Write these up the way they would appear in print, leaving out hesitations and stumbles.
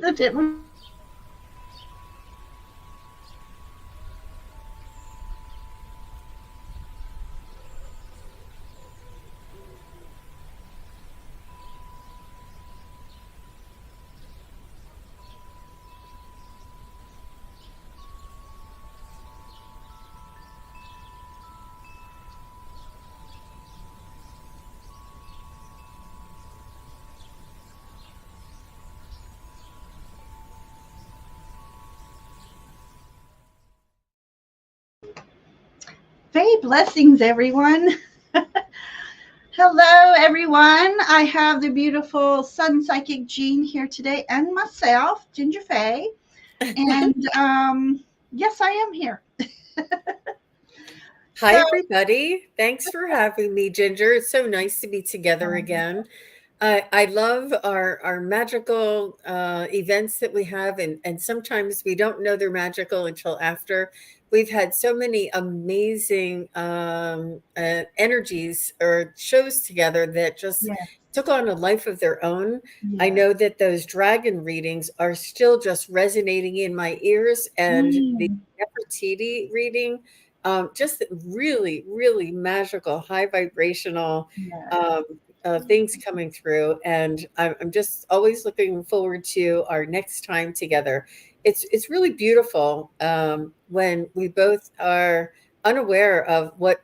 That didn't. Faye, blessings, everyone. Hello, everyone. I have the beautiful SunPsychic Jean here today, and myself, gingerfae. And yes, I am here. Hi, So, everybody. Thanks for having me, Ginger. It's so nice to be together again. I love our magical events that we have, and sometimes we don't know they're magical until after. We've had so many amazing energies or shows together that just yes, took on a life of their own. I yes. know that those dragon readings are still just resonating in my ears, and the Mm, Nefertiti reading, just really, really magical, high vibrational yes. um, things coming through, and I'm just always looking forward to our next time together. It's really beautiful when we both are unaware of what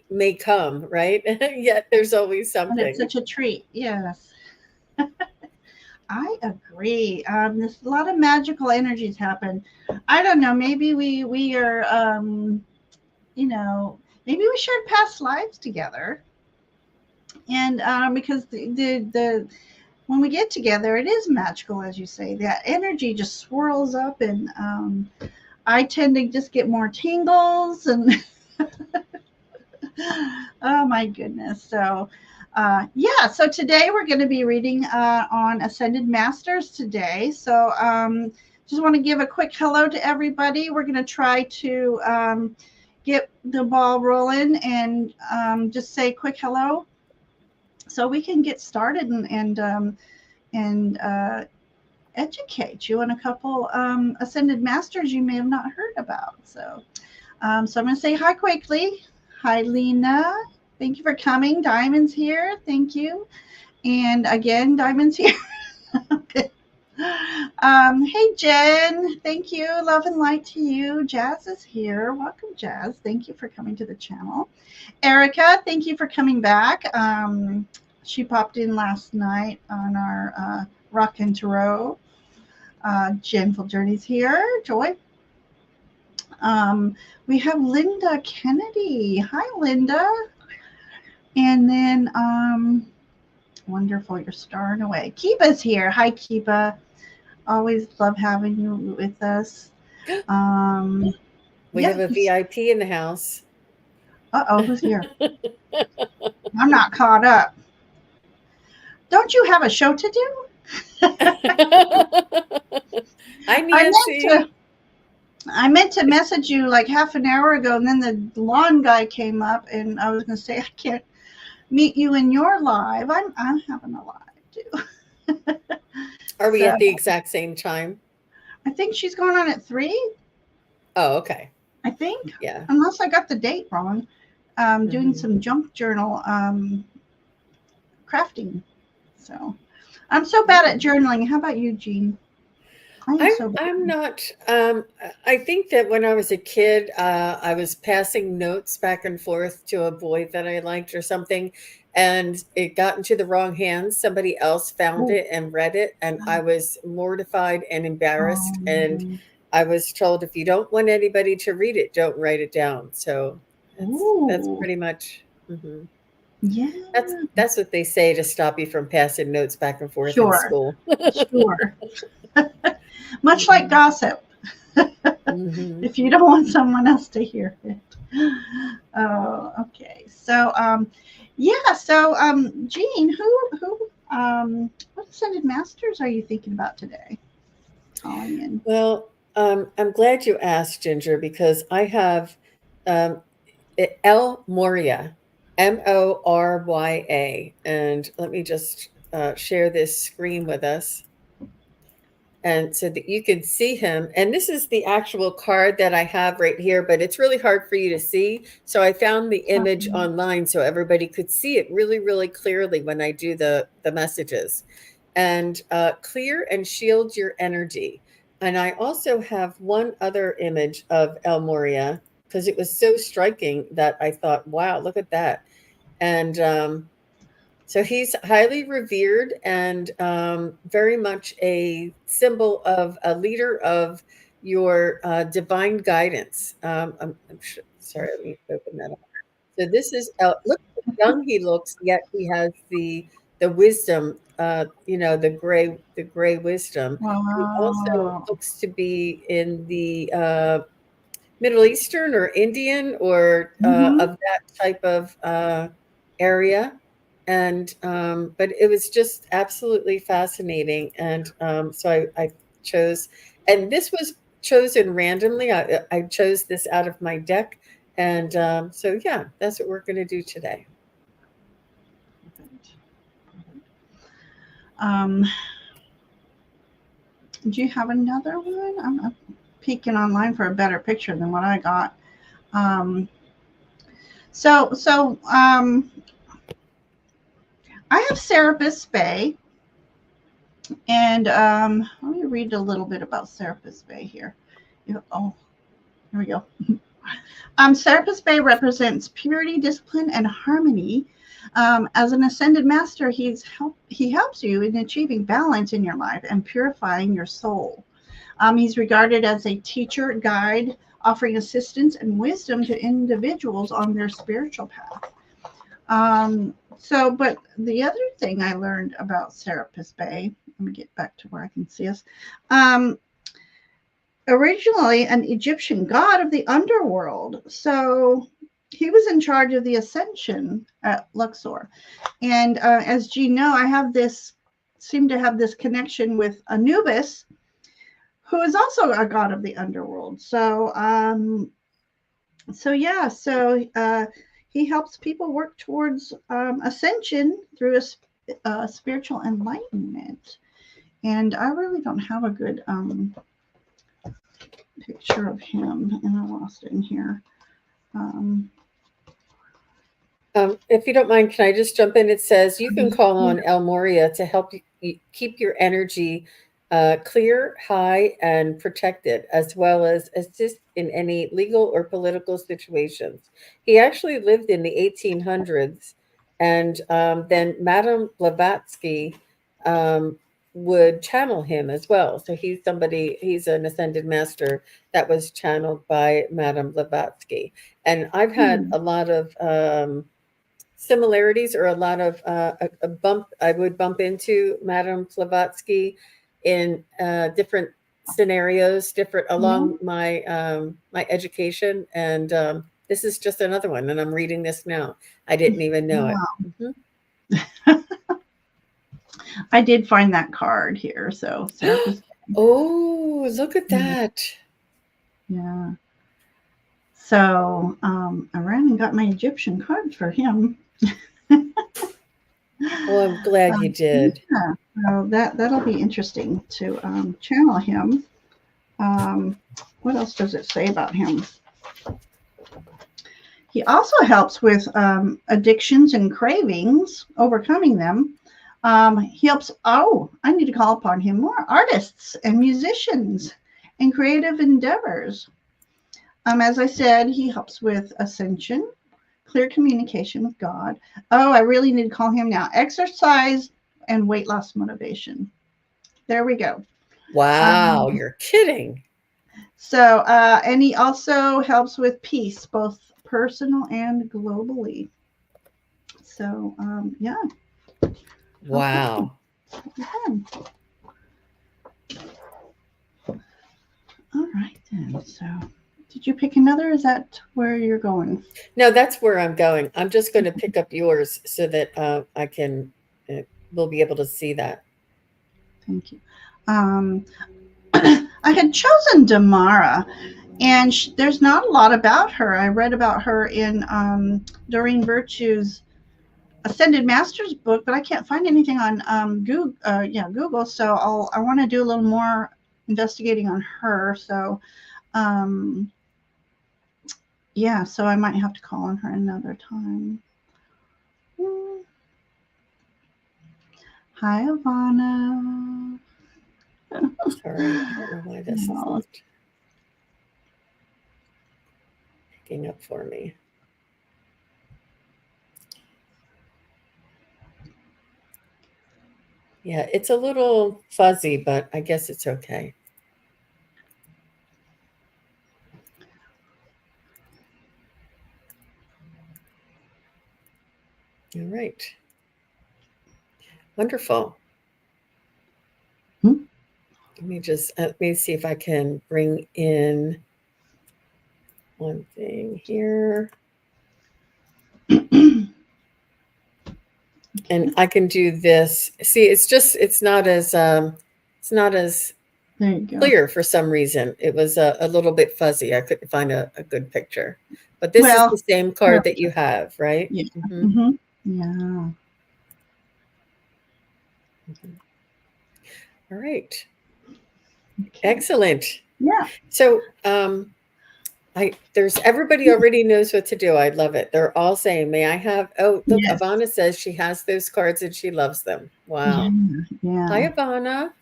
may come, right? Yet there's always And it's something. such a treat. Yes, I agree. There's a lot of magical energies happen. I don't know. Maybe we are, you know, maybe we shared past lives together. And because the when we get together, it is magical, as you say. That energy just swirls up, and I tend to just get more tingles, and oh my goodness. So, yeah. So today we're going to be reading on Ascended Masters today. So, just want to give a quick hello to everybody. We're going to try to get the ball rolling and just say quick hello so we can get started and educate you on a couple ascended masters you may have not heard about. So I'm going to say hi quickly. Hi, Lena. Thank you for coming. Diamond's here. Thank you. And again, Diamond's here. Okay. Hey, Jen. Thank you. Love and light to you. Jazz is here. Welcome, Jazz. Thank you for coming to the channel. Erica, thank you for coming back. She popped in last night on our Rock and Tarot. Gentle Journeys here. Joy. Um, we have Linda Kennedy. Hi, Linda. And then, wonderful, you're starring away. Kiba's here. Hi, Kiba. Always love having you with us. Um, We have a yes. VIP in the house. Uh-oh, who's here? I'm not caught up. Don't you have a show to do? Hi, I meant Nancy. to I meant to message you like half an hour ago, and then the lawn guy came up, and I was going to say I can't meet you in your live. I'm having a live too. Are we So at the exact same time? I think she's going on at 3. Oh, okay. I think, Yeah. unless I got the date wrong. Doing Mhm. some junk journal crafting. So I'm so bad at Okay. journaling. How about you, Jean? I am I'm so bad. I'm not. I think that when I was a kid, I was passing notes back and forth to a boy that I liked or something, and it got into the wrong hands. Somebody else found Oh, it and read it, and I was mortified and embarrassed. And um, I was told, if you don't want anybody to read it, don't write it down. So that's ooh, pretty much. yeah, That's what they say to stop you from passing notes back and forth in sure, school. sure. Much like Mhm. gossip, Mhm. if you don't want someone else to hear it. Oh, okay. So, yeah. So, Jean, what ascended masters are you thinking about today? Calling in. Well, I'm glad you asked, Ginger, because I have um, El Moria, Morya, and let me just share this screen with us. and so that you can see him. And this is the actual card that I have right here, but it's really hard for you to see. So I found the image online so everybody could see it really, really clearly when I do the messages. And clear and shield your energy. And I also have one other image of El Moria because it was so striking that I thought, wow, look at that. And so he's highly revered and very much a symbol of a leader of your divine guidance. Sorry, let me open that up. So this is look how young he looks, yet he has the wisdom. The gray wisdom. He also Wow. looks to be in the Middle Eastern or Indian or of that type of area. And but it was just absolutely fascinating. And so I chose, and this was chosen randomly. I chose this out of my deck. And so, yeah, that's what we're going to do today. Do you have another one? I'm peeking online for a better picture than what I got. I have Serapis Bay, and let me read a little bit about Serapis Bay here. Oh, here we go. Serapis Bay represents purity, discipline, and harmony. As an ascended master, he helps you in achieving balance in your life and purifying your soul. He's regarded as a teacher, guide, offering assistance and wisdom to individuals on their spiritual path. But the other thing I learned about Serapis Bay, let me get back to where I can see us. Originally an Egyptian god of the underworld. So he was in charge of the ascension at Luxor. And as you know, I seem to have this connection with Anubis, who is also a god of the underworld. He helps people work towards ascension through a spiritual enlightenment. And I really don't have a good picture of him, and I lost it in here. If you don't mind, can I just jump in? It says you can call on El Moria to help you keep your energy clear, high, and protected, as well as assist in any legal or political situations. He actually lived in the 1800s, and then Madame Blavatsky would channel him as well. So he's an ascended master that was channeled by Madame Blavatsky. And I've had a lot of similarities, or a lot of I would bump into Madame Blavatsky in different scenarios, along my my education. And this is just another one, and I'm reading this now. I didn't even know it. I did find that card here. So oh, look at that. Yeah. So I ran and got my Egyptian card for him. Well, I'm glad you did. Yeah. So that'll be interesting to channel him. What else does it say about him? He also helps with addictions and cravings, overcoming them. He helps, I need to call upon him more, artists and musicians and creative endeavors. As I said, he helps with ascension, clear communication with God. I really need to call him now. Exercise and weight loss motivation. There we go. Wow, you're kidding. So, and he also helps with peace, both personal and globally. So, yeah. Wow. Okay. All right, then. So, did you pick another? Is that where you're going? No, that's where I'm going. I'm just going to pick up yours so that I can, we'll be able to see that. Thank you. I had chosen Damara, and there's not a lot about her. I read about her in Doreen Virtue's Ascended Masters book, but I can't find anything on Google. Google. So I want to do a little more investigating on her. So yeah, so I might have to call on her another time. Hi, Ivana. Sorry, I don't know why this is not picking up for me. Yeah, it's a little fuzzy, but I guess it's okay. All right. Wonderful. Let me see if I can bring in one thing here. And I can do this. See, it's not as clear for some reason. It was a little bit fuzzy. I couldn't find a good picture. But this is the same card that you have, right? Yeah. Mm-hmm. Yeah. Mm-hmm. All right. Okay. Excellent. Yeah. So there's everybody already knows what to do. I love it. They're all saying, may I have, oh, look, yes. Ivana says she has those cards and she loves them. Wow. Yeah. Hi, Ivana.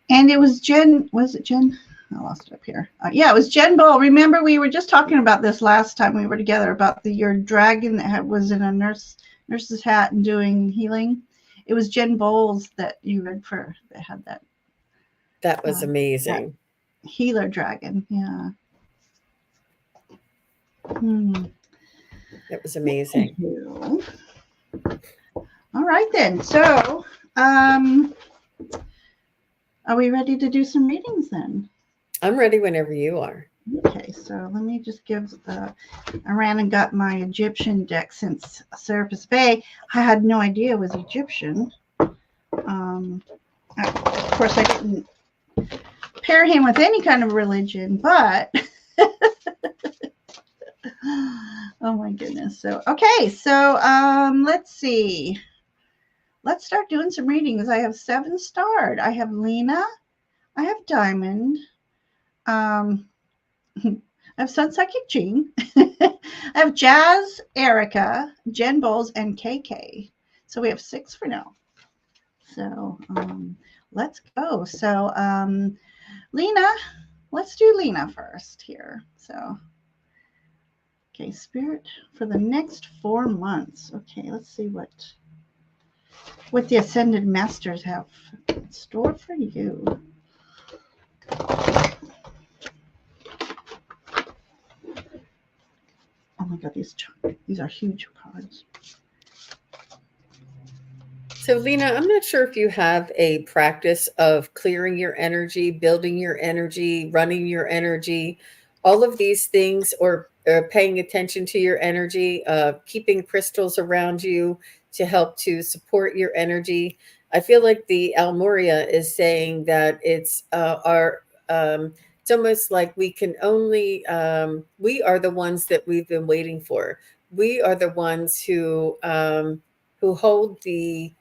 And it was Jen, was it Jen? I lost it up here. Yeah, it was Jen Bull. Remember, we were just talking about this last time we were together about your dragon that was in a nurse's hat and doing healing. It was Jen Bowles that you read for that had that. That was amazing. That healer dragon, yeah. That was amazing. All right then. So, are we ready to do some readings then? I'm ready whenever you are. Okay, so let me just give I ran and got my Egyptian deck since Serapis Bay. I had no idea it was Egyptian. Of course, I didn't pair him with any kind of religion, but oh my goodness. So, okay, so let's see. Let's start doing some readings. I have 7 starred. I have Lena. I have Diamond. I have SunPsychic Jean. I have Jazz, Erica, Jen Bowles, and KK. So we have 6 for now. So let's go. So Lena, let's do Lena first here. So, okay, Spirit for the next 4 months. Okay, let's see what the Ascended Masters have in store for you. Oh my God, these are huge cards. So, Lena, I'm not sure if you have a practice of clearing your energy, building your energy, running your energy, all of these things, or paying attention to your energy, keeping crystals around you to help to support your energy. I feel like the Almoria is saying that it's it's almost like we can only, we are the ones that we've been waiting for. We are the ones who hold the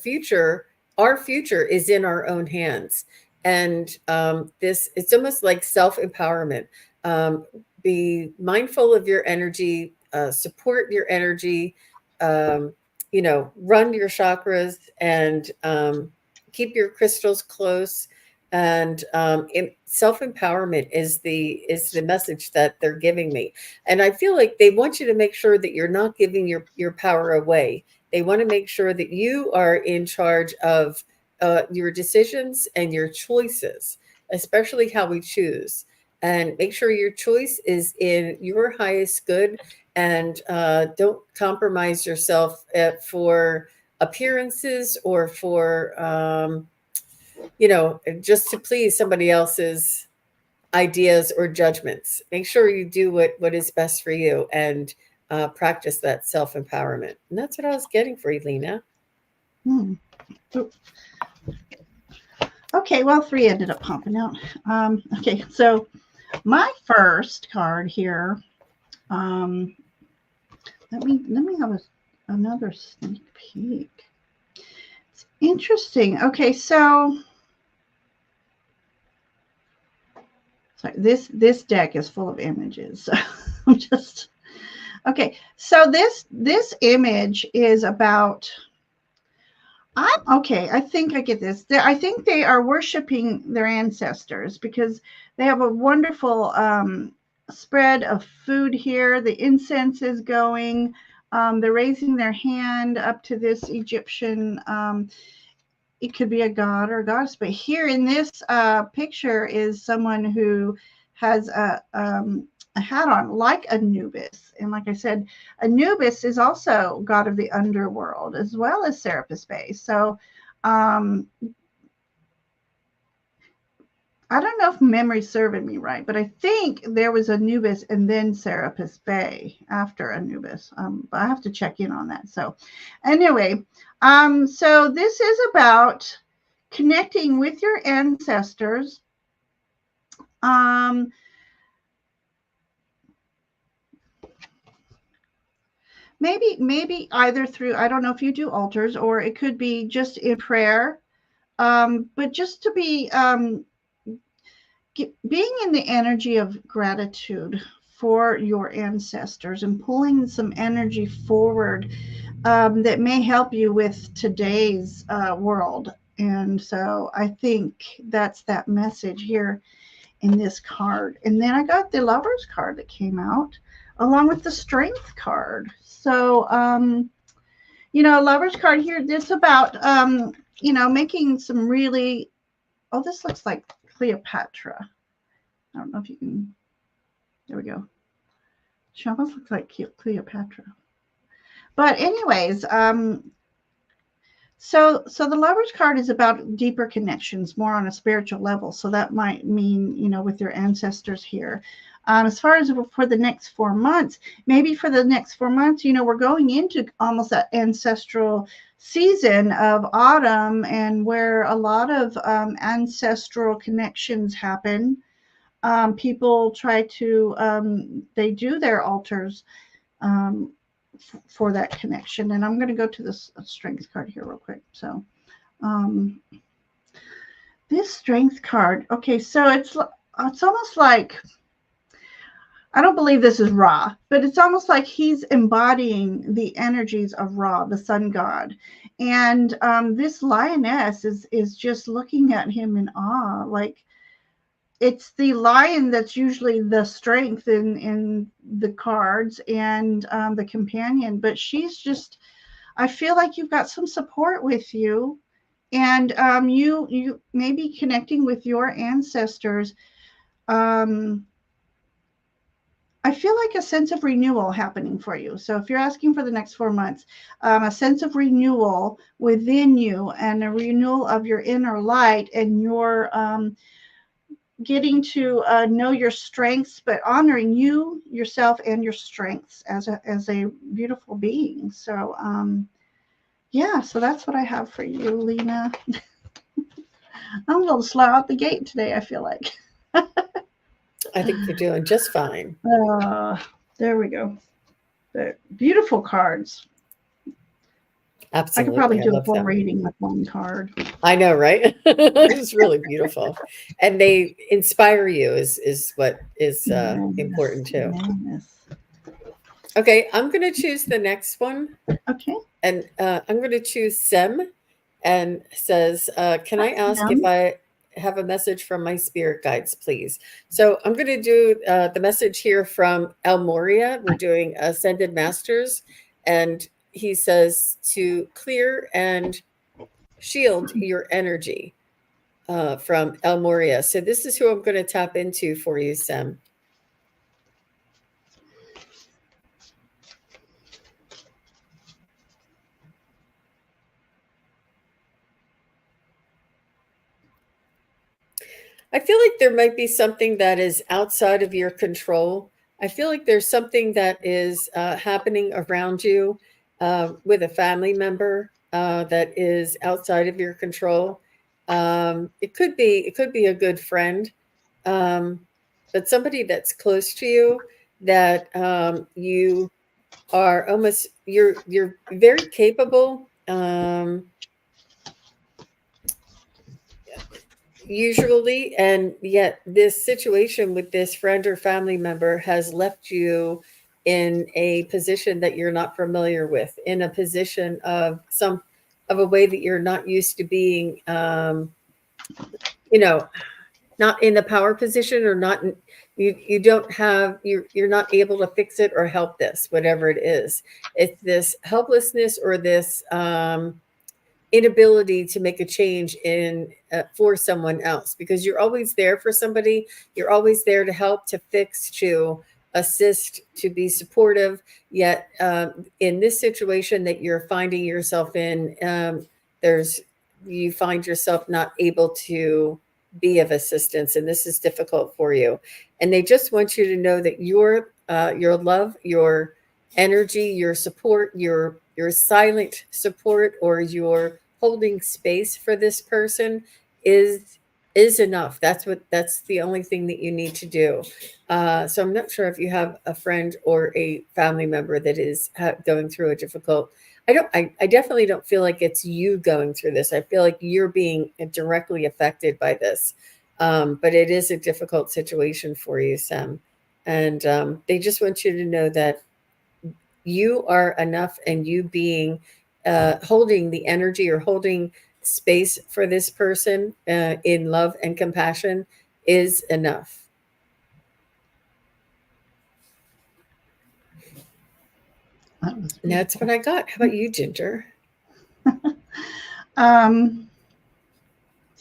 future. Our future is in our own hands, and it's almost like self-empowerment. Be mindful of your energy, support your energy, run your chakras, and keep your crystals close. And self-empowerment is the message that they're giving me. And I feel like they want you to make sure that you're not giving your power away. They want to make sure that you are in charge of your decisions and your choices, especially how we choose. And make sure your choice is in your highest good, and don't compromise yourself for appearances or for, just to please somebody else's ideas or judgments. Make sure you do what is best for you, and practice that self-empowerment. And that's what I was getting for you, Lena. Okay, well, 3 ended up popping out. Okay, so my first card here Let me have another sneak peek. It's interesting. Okay, so sorry, this deck is full of images. So I'm just okay. So this image is about. I think I get this. I think they are worshiping their ancestors because they have a wonderful spread of food here. The incense is going. They're raising their hand up to this Egyptian. It could be a god or a goddess, but here in this picture is someone who has a hat on, like Anubis. And like I said, Anubis is also god of the underworld as well as Serapis Bey. So I don't know if memory's serving me right, but I think there was Anubis and then Serapis Bey after Anubis. But I have to check in on that. So anyway, so this is about connecting with your ancestors. Maybe either through, I don't know if you do altars, or it could be just in prayer. But just to be being in the energy of gratitude for your ancestors and pulling some energy forward that may help you with today's world. And so I think that's that message here in this card. And then I got the Lovers card that came out along with the Strength card. So, Lovers card here, this about, making some really, oh, this looks like Cleopatra. I don't know if you can, there we go. She almost looks like Cleopatra. But anyways, so the Lovers card is about deeper connections, more on a spiritual level. So that might mean, with your ancestors here. As far as for the next 4 months, maybe for the next 4 months, we're going into almost that ancestral season of autumn, and where a lot of ancestral connections happen. People try to, they do their altars for that connection. And I'm going to go to this Strength card here real quick. So this Strength card, okay, so it's almost like, I don't believe this is Ra, but it's almost like he's embodying the energies of Ra, the sun god. And this lioness is just looking at him in awe. Like, it's the lion that's usually the strength in the cards, and the companion, but she's just, I feel like you've got some support with you, and you may be connecting with your ancestors. I feel like a sense of renewal happening for you. So if you're asking for the next 4 months, a sense of renewal within you, and a renewal of your inner light, and your getting to know your strengths, but honoring you, yourself, and your strengths as a beautiful being. So yeah, so that's what I have for you, Lena. I'm a little slow out the gate today, I feel like. I think you're doing just fine. There we go. The beautiful cards. Absolutely. I could probably do a full reading with one card. I know, right? It's really beautiful. And they inspire you is what is important too. Yes. Okay, I'm going to choose the next one. Okay. And I'm going to choose Sem, and says, can I ask if I have a message from my spirit guides, please? So I'm going to do the message here from El Moria. We're doing Ascended Masters, and he says to clear and shield your energy from El Moria. So this is who I'm going to tap into for you, Sem. I feel like there might be something that is outside of your control. I feel like there's something that is happening around you with a family member that is outside of your control. It could be a good friend, but somebody that's close to you that you are almost, you're very capable, usually, and yet this situation with this friend or family member has left you in a position that you're not familiar with, in a position of a way that you're not used to being, you know, not in a power position, or not in, you don't have, you're not able to fix it or help this, whatever it is. It's this helplessness, or this inability to make a change in, for someone else, because you're always there for somebody. You're always there to help, to fix, to assist, to be supportive. Yet in this situation that you're finding yourself in, there's, you find yourself not able to be of assistance, and this is difficult for you. And they just want you to know that your love, your energy, your support, your silent support, or your holding space for this person is enough. That's the only thing that you need to do. So I'm not sure if you have a friend or a family member that is going through a difficult. I definitely don't feel like it's you going through this. I feel like you're being directly affected by this. But it is a difficult situation for you, Sam. And they just want you to know that you are enough, and you being holding the energy, or holding space for this person in love and compassion is enough. And that's what I got. How about you, Ginger? Sorry,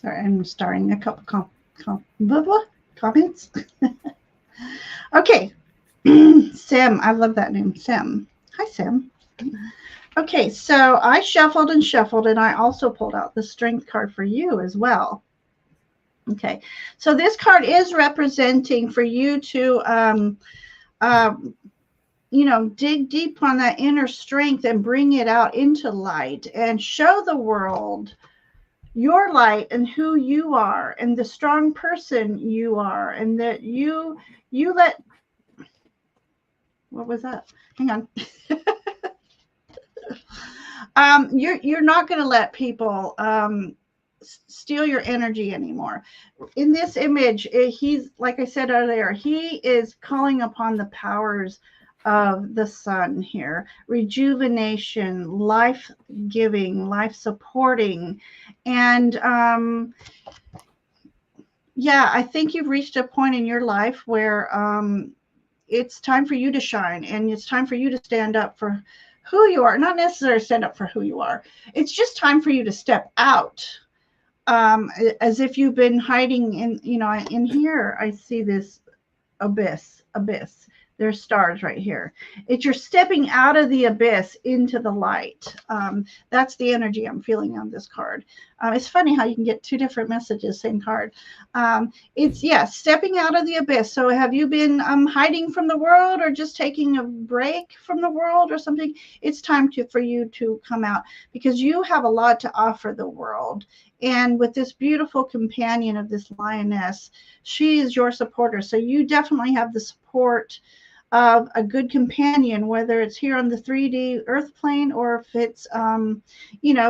I'm starting a couple comments. Okay. Sam, I love that name, Sam. Hi, Sam. Okay, so I shuffled and shuffled, and I also pulled out the strength card for you as well. Okay, so this card is representing for you to, dig deep on that inner strength and bring it out into light and show the world your light and who you are and the strong person you are, and that you let, what was that? Hang on. You're not going to let people steal your energy anymore. In this image, he's, like I said earlier, he is calling upon the powers of the sun here: rejuvenation, life giving, life supporting. And yeah, I think you've reached a point in your life where it's time for you to shine, and it's time for you to stand up for who you are. Not necessarily stand up for who you are. It's just time for you to step out. As if you've been hiding in, in here, I see this abyss. There's stars right here. It's you're stepping out of the abyss into the light. That's the energy I'm feeling on this card. It's funny how you can get two different messages, same card. It's, stepping out of the abyss. So have you been hiding from the world, or just taking a break from the world or something? It's time for you to come out, because you have a lot to offer the world. And with this beautiful companion of this lioness, she is your supporter. So you definitely have the support of a good companion, whether it's here on the 3D earth plane, or if it's,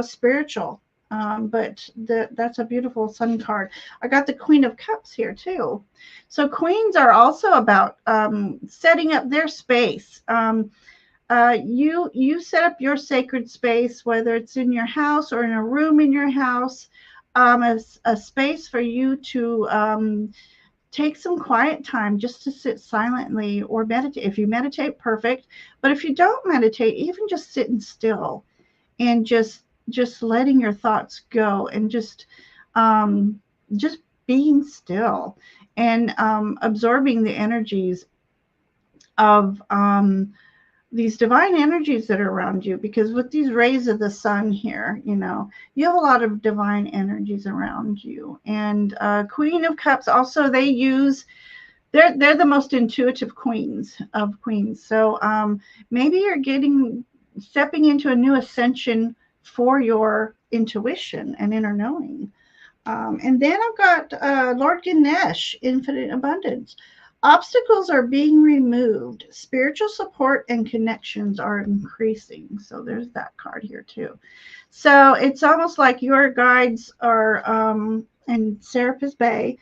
spiritual. But that's a beautiful sun card. I got the Queen of Cups here too. So queens are also about setting up their space. You set up your sacred space, whether it's in your house or in a room in your house, as a space for you to take some quiet time just to sit silently or meditate. If you meditate, perfect. But if you don't meditate, even just sitting still and just letting your thoughts go, and just being still, and absorbing the energies of these divine energies that are around you. Because with these rays of the sun here, you have a lot of divine energies around you. And Queen of Cups also, they're the most intuitive queens of queens. So maybe you're stepping into a new ascension for your intuition and inner knowing. And then I've got Lord Ganesh, infinite abundance. Obstacles are being removed. Spiritual support and connections are increasing. So there's that card here too. So it's almost like your guides are in Serapis Bay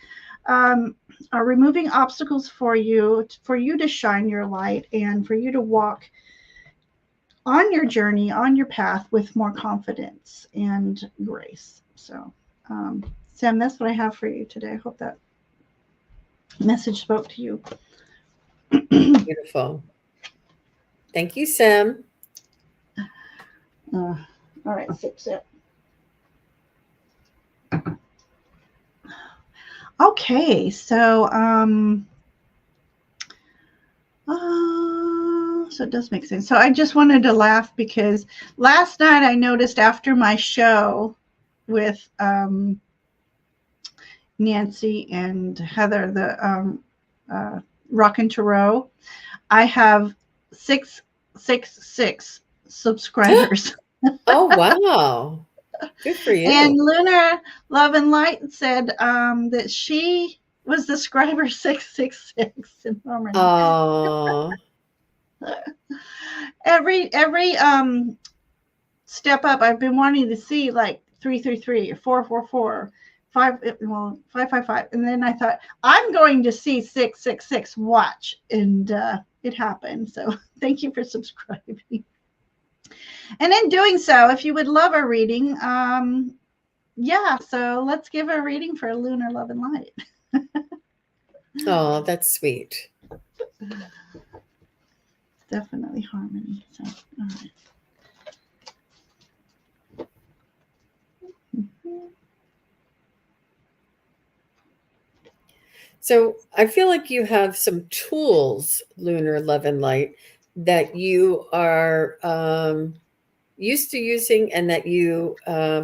are removing obstacles for you to shine your light and for you to walk on your journey, on your path with more confidence and grace. So, Sam, that's what I have for you today. I hope that message spoke to you. Beautiful. Thank you, Sam. All right, sip. Okay, so so it does make sense. So I just wanted to laugh because last night I noticed after my show with Nancy and Heather, the Rockin' Tarot, I have 666 subscribers. Oh, wow. Good for you. And Lunar Love and Light said that she was the scriber 666 in Normandy. Oh. Every step up, I've been wanting to see like 333, 444, 555, and then I thought I'm going to see 666. Watch, and it happened. So thank you for subscribing. And in doing so, if you would love a reading, yeah, so let's give a reading for Lunar Love and Light. Oh, that's sweet. Definitely harmony. So, all right. So I feel like you have some tools, Lunar Love and Light, that you are used to using and that you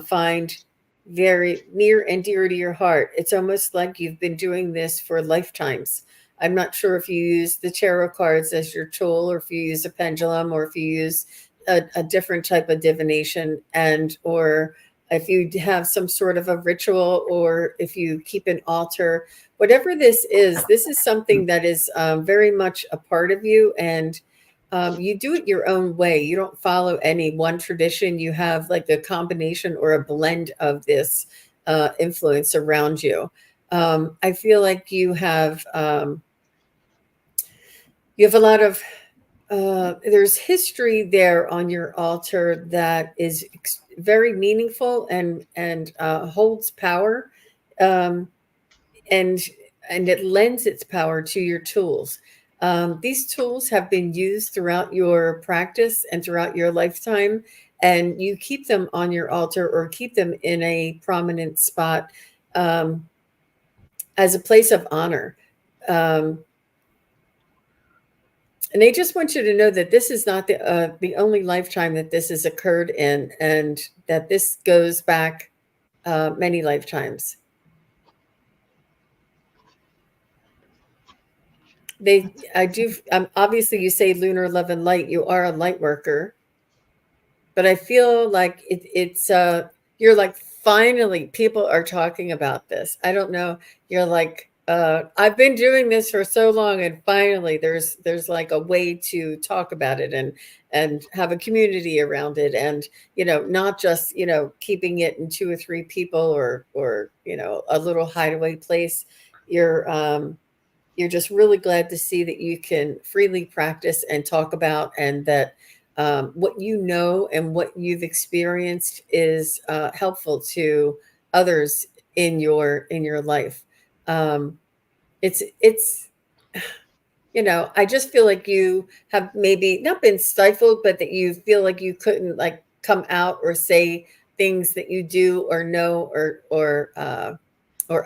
find very near and dear to your heart. It's almost like you've been doing this for lifetimes. I'm not sure if you use the tarot cards as your tool, or if you use a pendulum, or if you use a different type of divination, and or if you have some sort of a ritual, or if you keep an altar. Whatever this is something that is very much a part of you, and you do it your own way. You don't follow any one tradition. You have like a combination or a blend of this influence around you. I feel like you have a lot of there's history there on your altar that is very meaningful and holds power, and it lends its power to your tools. These tools have been used throughout your practice and throughout your lifetime, and you keep them on your altar or keep them in a prominent spot as a place of honor. And I just want you to know that this is not the only lifetime that this has occurred in, and that this goes back many lifetimes. Obviously you say Lunar Love and Light, you are a light worker, but I feel like it's you're like, finally people are talking about this. I don't know. You're like, I've been doing this for so long, and finally there's like a way to talk about it and have a community around it, and not just keeping it in 2 or 3 people or a little hideaway place. You're just really glad to see that you can freely practice and talk about, and that what you know and what you've experienced is helpful to others in your life. It's I just feel like you have maybe not been stifled, but that you feel like you couldn't like come out or say things that you do or know or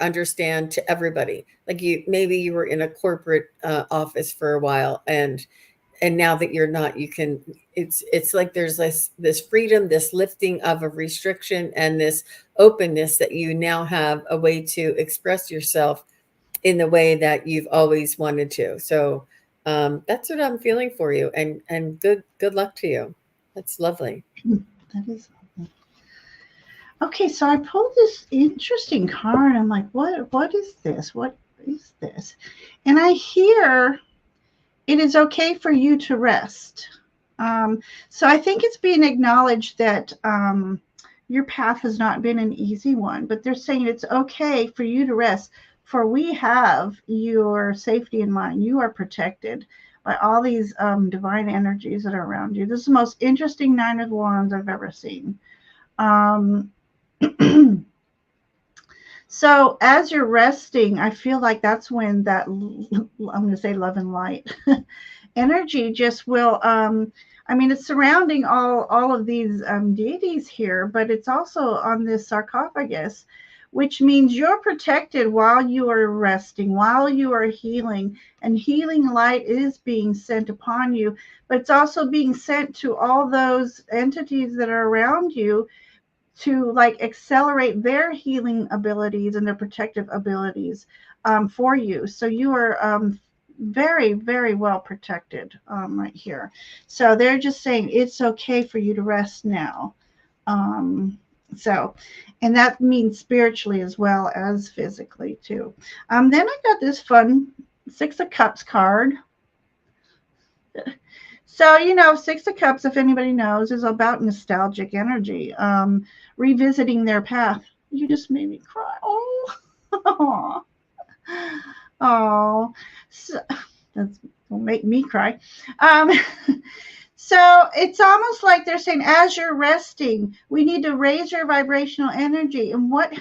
understand to everybody. Like maybe you were in a corporate office for a while, and now that you're not, you can. It's like there's this freedom, this lifting of a restriction, and this openness that you now have a way to express yourself in the way that you've always wanted to. So that's what I'm feeling for you, and good luck to you. That's lovely. That is lovely. Okay, so I pulled this interesting card. I'm like, what is this? What is this? And I hear it is okay for you to rest. So I think it's being acknowledged that your path has not been an easy one, but they're saying it's okay for you to rest, for we have your safety in mind. You are protected by all these divine energies that are around you. This is the most interesting Nine of Wands I've ever seen. So as you're resting, I feel like that's when that, I'm going to say love and light energy just will, I mean, it's surrounding all of these deities here, but it's also on this sarcophagus, which means you're protected while you are resting, while you are healing, and healing light is being sent upon you, but it's also being sent to all those entities that are around you to like accelerate their healing abilities and their protective abilities for you. So you are very, very well protected right here. So they're just saying it's okay for you to rest now. So, and that means spiritually as well as physically too. Then I got this fun Six of Cups card. So, you know, Six of Cups, if anybody knows, is about nostalgic energy, revisiting their path. You just made me cry. Oh, oh, so, that's will make me cry. So it's almost like they're saying, as you're resting, we need to raise your vibrational energy. And what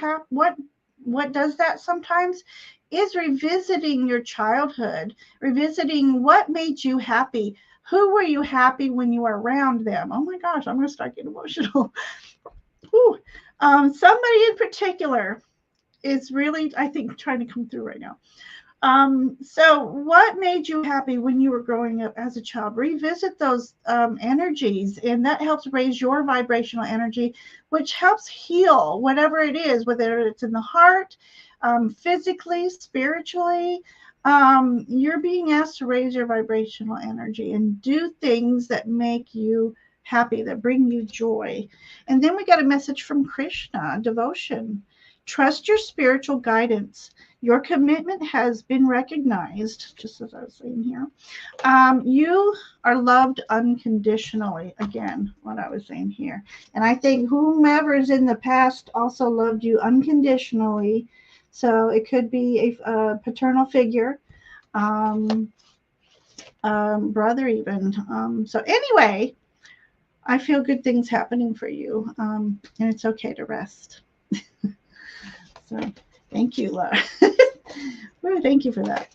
does that sometimes is revisiting your childhood, revisiting what made you happy. Who were you happy when you were around them? Oh my gosh, I'm going to start getting emotional. Somebody in particular is really, I think, trying to come through right now. So what made you happy when you were growing up as a child? Revisit those energies, and that helps raise your vibrational energy, which helps heal whatever it is, whether it's in the heart, physically, spiritually. You're being asked to raise your vibrational energy and do things that make you happy, that bring you joy. And then we got a message from Krishna, devotion. Trust your spiritual guidance. Your commitment has been recognized, just as I was saying here. You are loved unconditionally. Again, what I was saying here. And I think whomever is in the past also loved you unconditionally. So it could be a paternal figure, brother even. So anyway, I feel good things happening for you. And it's okay to rest. So thank you, Laura. Well, thank you for that.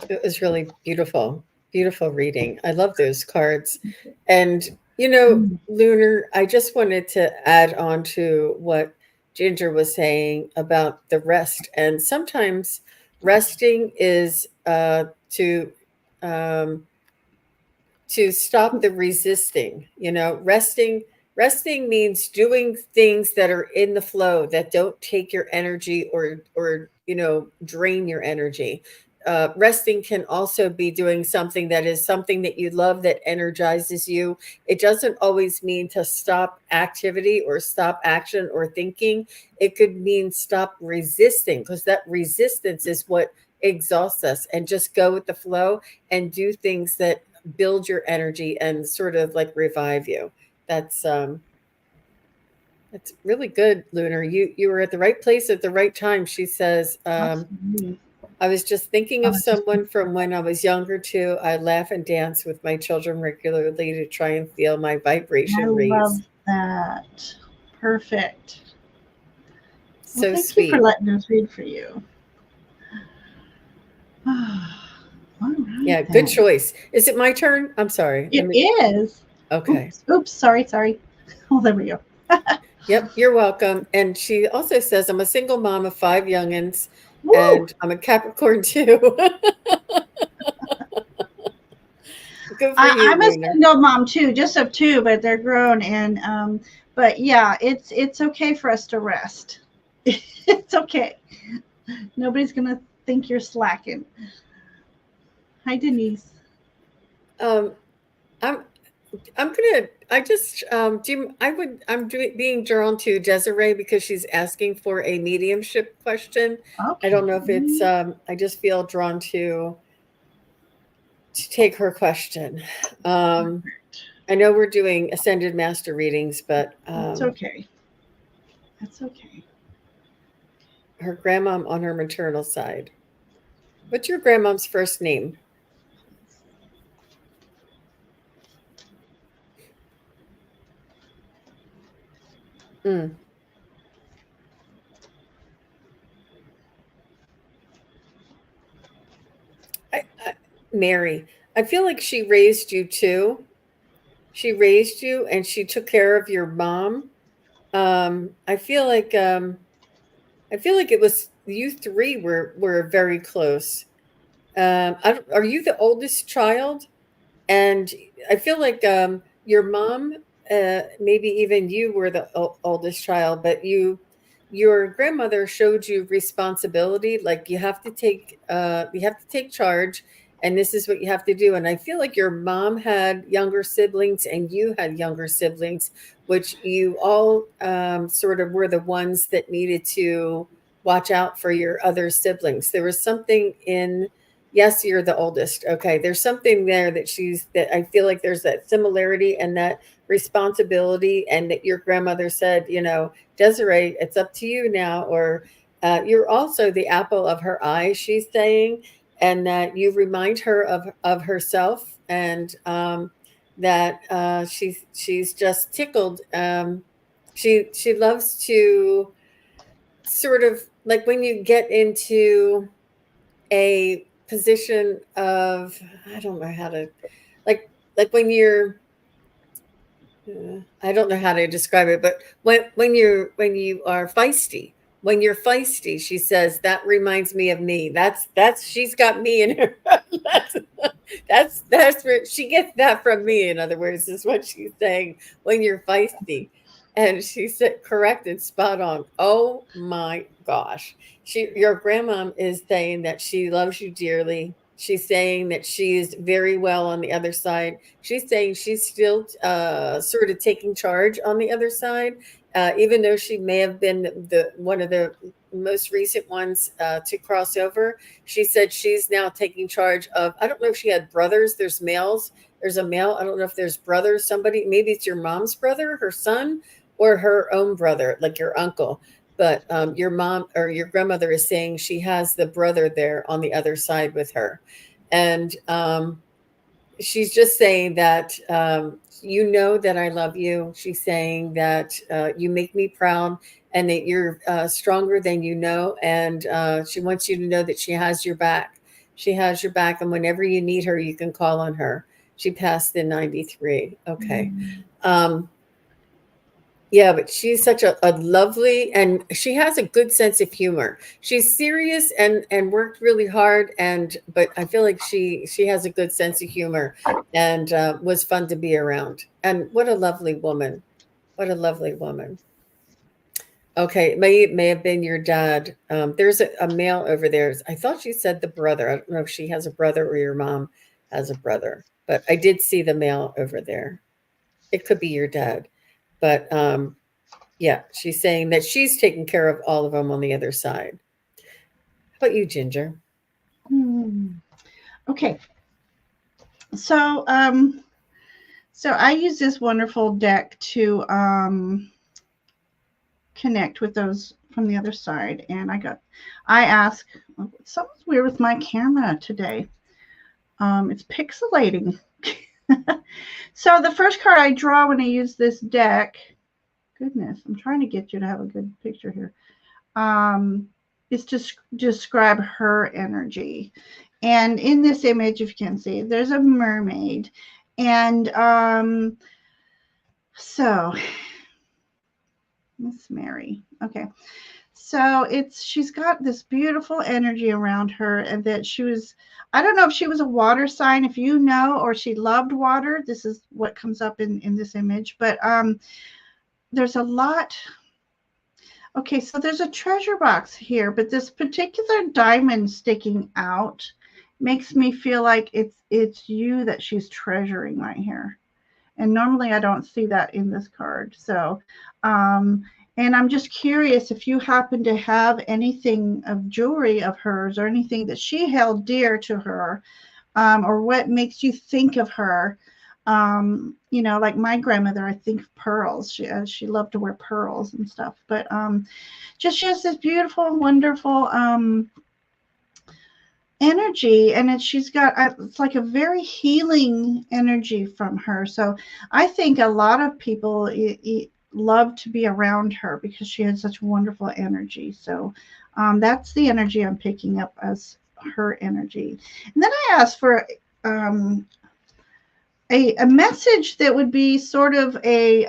It was really beautiful, beautiful reading. I love those cards. And, you know, Lunar, I just wanted to add on to what Ginger was saying about the rest. And sometimes resting is to stop the resisting. You know, resting means doing things that are in the flow, that don't take your energy or you know, drain your energy. Resting can also be doing something that is something that you love, that energizes you. It doesn't always mean to stop activity or stop action or thinking. It could mean stop resisting, because that resistance is what exhausts us, and just go with the flow and do things that build your energy and sort of like revive you. That's really good, Lunar. You were at the right place at the right time. She says, I was just thinking of someone from when I was younger too. I laugh and dance with my children regularly to try and feel my vibration raise. I love that. Perfect. So well, thank sweet. you for letting us read for you. All right, yeah, good choice. Is it my turn? I'm sorry. It is. Okay. Oops, sorry. Oh, there we go. Yep, you're welcome. And she also says, I'm a single mom of 5 youngins. Woo! And I'm a Capricorn too. Good for you, I'm a Lunar. single mom too, just of 2, but they're grown. And but yeah, it's okay for us to rest. It's okay. Nobody's gonna think you're slacking. Hi, Denise. I'm being drawn to Desiree because she's asking for a mediumship question. I Okay. don't know if it's, I just feel drawn to take her question. I know we're doing Ascended Master readings, but It's okay. That's okay. her grandmom on her maternal side. What's your grandmom's first name? Mm. Mary. I feel like she raised you too. She raised you and she took care of your mom. Um, I feel like um, I feel like it was you three were very close. Are you the oldest child? And I feel like your mom, maybe even you were the oldest child, but your grandmother showed you responsibility. Like you have to take charge, and this is what you have to do. And I feel like your mom had younger siblings, and you had younger siblings, which you all sort of were the ones that needed to watch out for your other siblings. There was something in Yes, you're the oldest. Okay. There's something there that I feel like there's that similarity and that responsibility, and that your grandmother said, Desiree, it's up to you now. Or you're also the apple of her eye, she's saying, and that you remind her of herself, and that she's just tickled. She loves to sort of like when you get into a position of, I don't know how to, like when you're I don't know how to describe it, but when you are feisty, when you're feisty, she says that reminds me of me. That's she's got me in her. that's that's where she gets that from me. In other words, is what she's saying when you're feisty. And she said correct and spot on. Oh my gosh. Your grandmom is saying that she loves you dearly. She's saying that she's very well on the other side. She's saying she's still sort of taking charge on the other side, even though she may have been the one of the most recent ones to cross over. She said she's now taking charge of. I don't know if she had brothers. There's males. There's a male. I don't know if there's brothers. Somebody, maybe it's your mom's brother, her son, or her own brother, like your uncle. But your mom or your grandmother is saying she has the brother there on the other side with her, and she's just saying that you know that I love you. She's saying that you make me proud, and that you're stronger than you know. And she wants you to know that she has your back. She has your back, and whenever you need her, you can call on her. She passed in 93. Okay. Um, yeah, but she's such a lovely, and she has a good sense of humor. She's serious and worked really hard, but I feel like she has a good sense of humor, and was fun to be around. And what a lovely woman! What a lovely woman. Okay, it may have been your dad. There's a male over there. I thought she said the brother. I don't know if she has a brother or your mom has a brother, but I did see the male over there. It could be your dad, but yeah, she's saying that she's taking care of all of them on the other side. How about you, Ginger? Okay. So, so I use this wonderful deck to connect with those from the other side, and I ask, something's weird with my camera today. It's pixelating. So the first card I draw when I use this deck, goodness, I'm trying to get you to have a good picture here, is to describe her energy. And in this image, if you can see, there's a mermaid. And so Miss Mary. Okay. So she's got this beautiful energy around her, and that I don't know if she was a water sign, if you know, or she loved water. This is what comes up in this image. But there's a lot. Okay, so there's a treasure box here, but this particular diamond sticking out makes me feel like it's you that she's treasuring right here. And normally I don't see that in this card. So, and I'm just curious if you happen to have anything of jewelry of hers or anything that she held dear to her, or what makes you think of her. You know, like my grandmother, I think pearls. She loved to wear pearls and stuff. But just she has this beautiful, wonderful energy, and she's got it's like a very healing energy from her. So I think a lot of people love to be around her because she had such wonderful energy. So that's the energy I'm picking up as her energy. And then I asked for a message that would be sort of a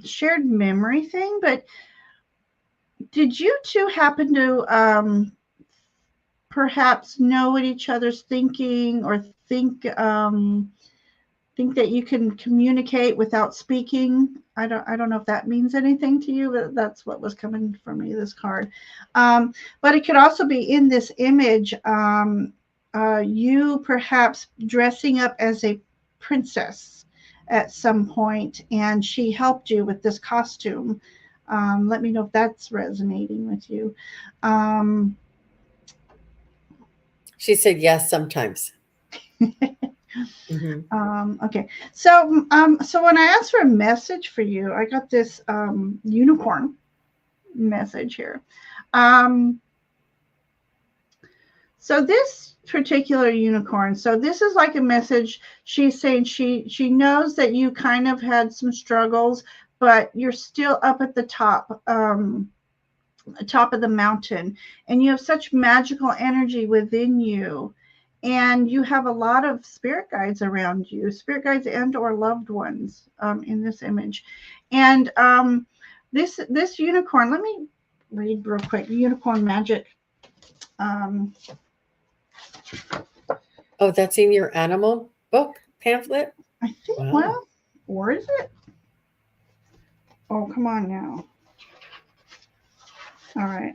shared memory thing. But did you two happen to perhaps know what each other's thinking, or think that you can communicate without speaking? I don't know if that means anything to you, but that's what was coming for me, this card. But it could also be in this image, you perhaps dressing up as a princess at some point, and she helped you with this costume. Let me know if that's resonating with you. She said yes sometimes. Okay, so when I asked for a message for you, I got this unicorn message here. So this particular unicorn, so this is like a message. She's saying she knows that you kind of had some struggles, but you're still up at the top of the mountain, and you have such magical energy within you, and you have a lot of spirit guides around you, spirit guides and or loved ones in this image. And this unicorn, let me read real quick. Unicorn magic. Oh, that's in your animal book pamphlet? I think. Wow. Well, or is it? Oh, come on now. All right.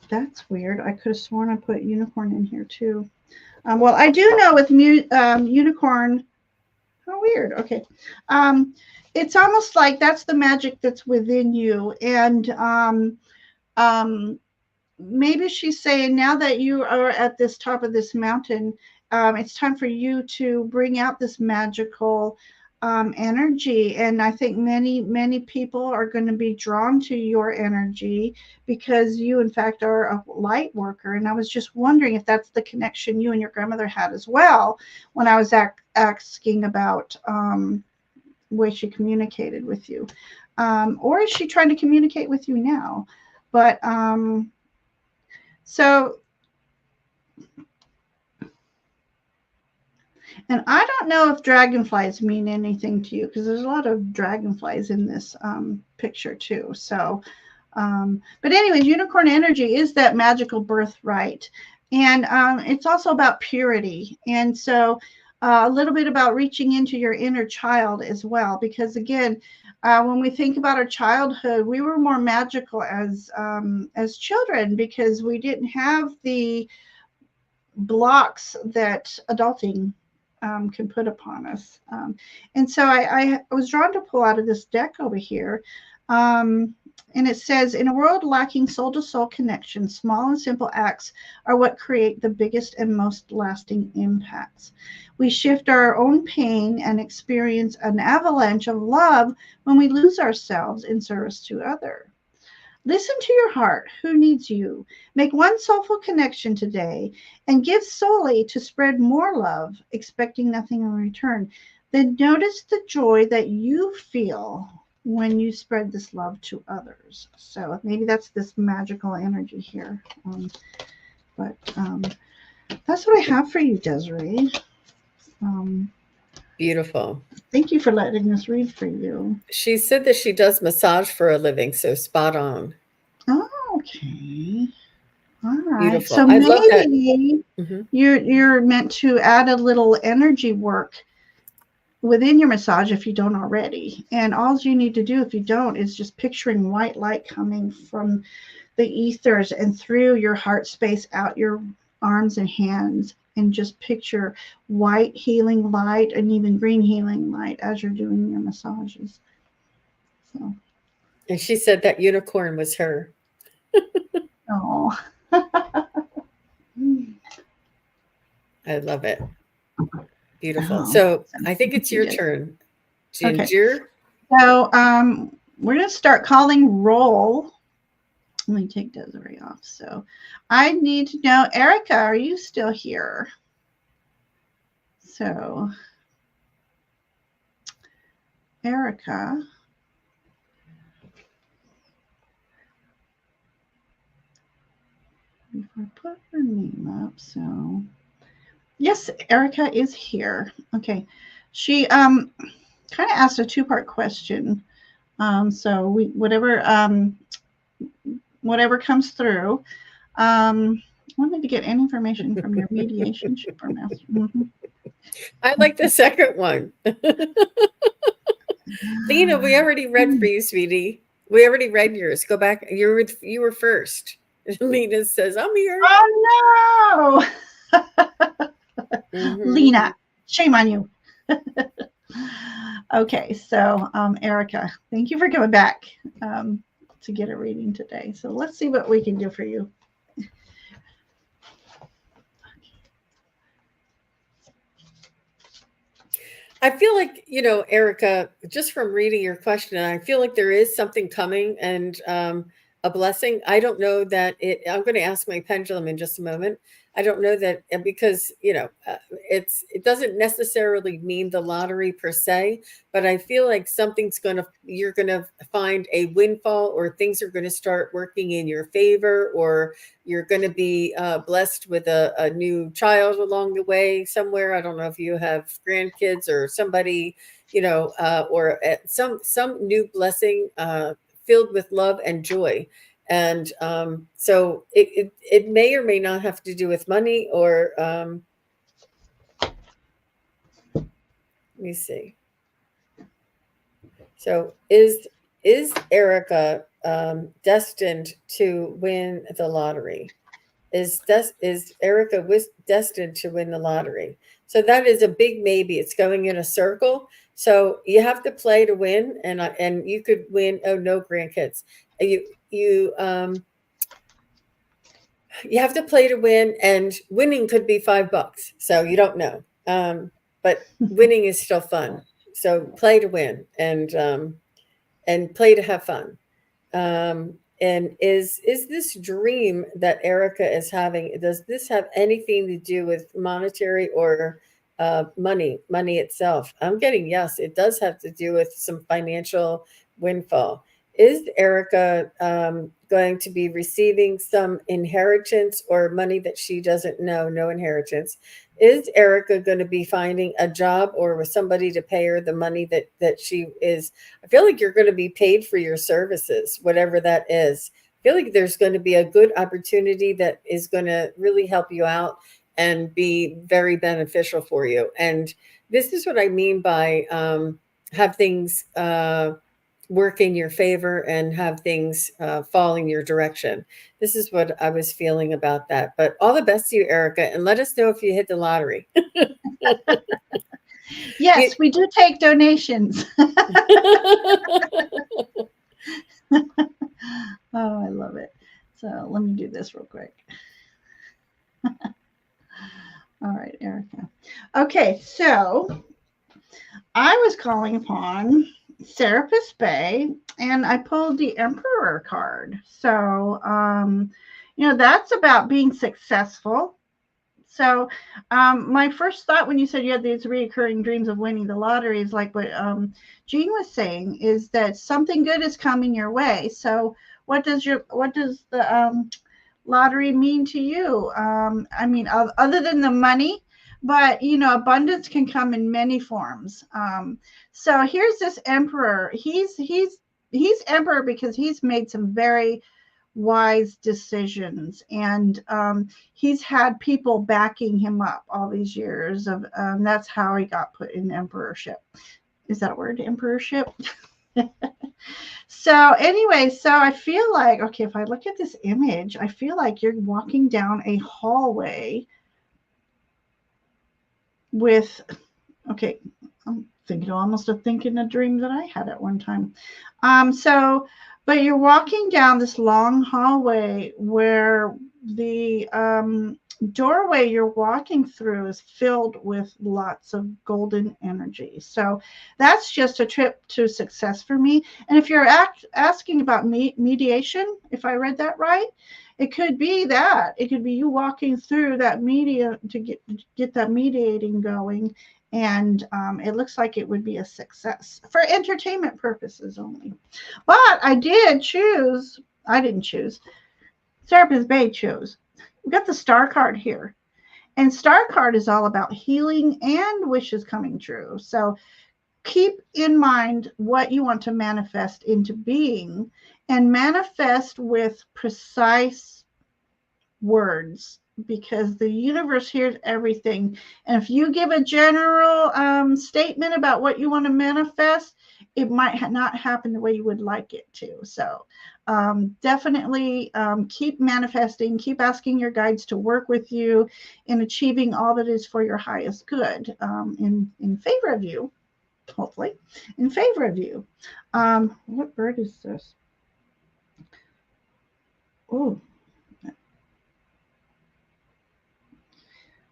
That's weird. I could have sworn I put unicorn in here too. Well, I do know with unicorn. How weird. Okay. It's almost like that's the magic that's within you. And maybe she's saying now that you are at this top of this mountain, it's time for you to bring out this magical energy. And I think many people are going to be drawn to your energy because you in fact are a light worker. And I was just wondering if that's the connection you and your grandmother had as well, when I was asking about way she communicated with you, or is she trying to communicate with you now? But so, and I don't know if dragonflies mean anything to you, because there's a lot of dragonflies in this picture too. So, but anyways, unicorn energy is that magical birthright. And it's also about purity. And so a little bit about reaching into your inner child as well, because again, when we think about our childhood, we were more magical as children because we didn't have the blocks that adulting can put upon us. And so I was drawn to pull out of this deck over here. And it says, in a world lacking soul-to-soul connection, small and simple acts are what create the biggest and most lasting impacts. We shift our own pain and experience an avalanche of love when we lose ourselves in service to others. Listen to your heart. Who needs you? Make one soulful connection today and give solely to spread more love, expecting nothing in return. Then notice the joy that you feel when you spread this love to others. So maybe that's this magical energy here. But that's what I have for you, Desiree. Beautiful. Thank you for letting us read for you. She said that she does massage for a living, so spot on. Oh, okay. All right. Beautiful. So I love that. maybe you're meant to add a little energy work within your massage if you don't already. And all you need to do if you don't is just picturing white light coming from the ethers and through your heart space, out your arms and hands, and just picture white healing light and even green healing light as you're doing your massages. So. And she said that unicorn was her. Oh. I love it. Beautiful. So I think it's your turn, Ginger. Okay. So we're going to start calling roll. Let me take Desiree off. So I need to know, Erica, are you still here? So Erica. If I put her name up, so yes, Erica is here. Okay. She kind of asked a two-part question. So we whatever comes through. I wanted to get any information from your mediumship or master. Mm-hmm. I like the second one. Lena, we already read for you, sweetie. We already read yours. Go back. You were first. Lena says, I'm here. Oh no. Mm-hmm. Lena, shame on you. Okay, so Erica, thank you for coming back to get a reading today. So let's see what we can do for you. I feel like, Erica, just from reading your question, I feel like there is something coming and a blessing. I don't know that I'm going to ask my pendulum in just a moment. I don't know that because, it doesn't necessarily mean the lottery per se, but I feel like you're going to find a windfall, or things are going to start working in your favor, or you're going to be blessed with a new child along the way somewhere. I don't know if you have grandkids or somebody, or some new blessing filled with love and joy. And so it may or may not have to do with money, or let me see. So is Erica destined to win the lottery? Is Erica destined to win the lottery? So that is a big maybe. It's going in a circle. So you have to play to win, and you could win. Oh, no grandkids. You have to play to win, and winning could be $5. So you don't know. But winning is still fun. So play to win, and play to have fun. And is this dream that Erica is having, does this have anything to do with monetary or money itself? I'm getting yes, it does have to do with some financial windfall. Is Erica going to be receiving some inheritance or money that she doesn't know? No inheritance. Is Erica going to be finding a job or with somebody to pay her the money that she is? I feel like you're going to be paid for your services, whatever that is. I feel like there's going to be a good opportunity that is going to really help you out and be very beneficial for you. And this is what I mean by have things work in your favor and have things fall in your direction. This is what I was feeling about that. But all the best to you, Erica, and let us know if you hit the lottery. Yes, we do take donations. Oh, I love it. So let me do this real quick. All right, Erica. Okay, so I was calling upon Serapis Bay, and I pulled the Emperor card. So, that's about being successful. So my first thought when you said you had these recurring dreams of winning the lottery is like what Jean was saying, is that something good is coming your way. So what does the lottery mean to you? I mean, other than the money, but abundance can come in many forms. So here's this Emperor. He's Emperor because he's made some very wise decisions, and he's had people backing him up all these years of that's how he got put in emperorship. Is that a word, emperorship? So anyway, so I feel like, okay, if I look at this image, I feel like you're walking down a hallway with, okay, I'm thinking almost of thinking a dream that I had at one time. But you're walking down this long hallway where the doorway you're walking through is filled with lots of golden energy. So that's just a trip to success for me. And if you're asking about mediation, if I read that right, it could be that. It could be you walking through that media to get that mediating going. And it looks like it would be a success for entertainment purposes only. But I didn't choose. Serapis Bay chose. We got the star card here. And star card is all about healing and wishes coming true. So keep in mind what you want to manifest into being, and manifest with precise words, because the universe hears everything. And if you give a general statement about what you want to manifest, it might not happen the way you would like it to. So definitely keep manifesting, keep asking your guides to work with you in achieving all that is for your highest good, in favor of you, hopefully in favor of you. What bird is this? Oh,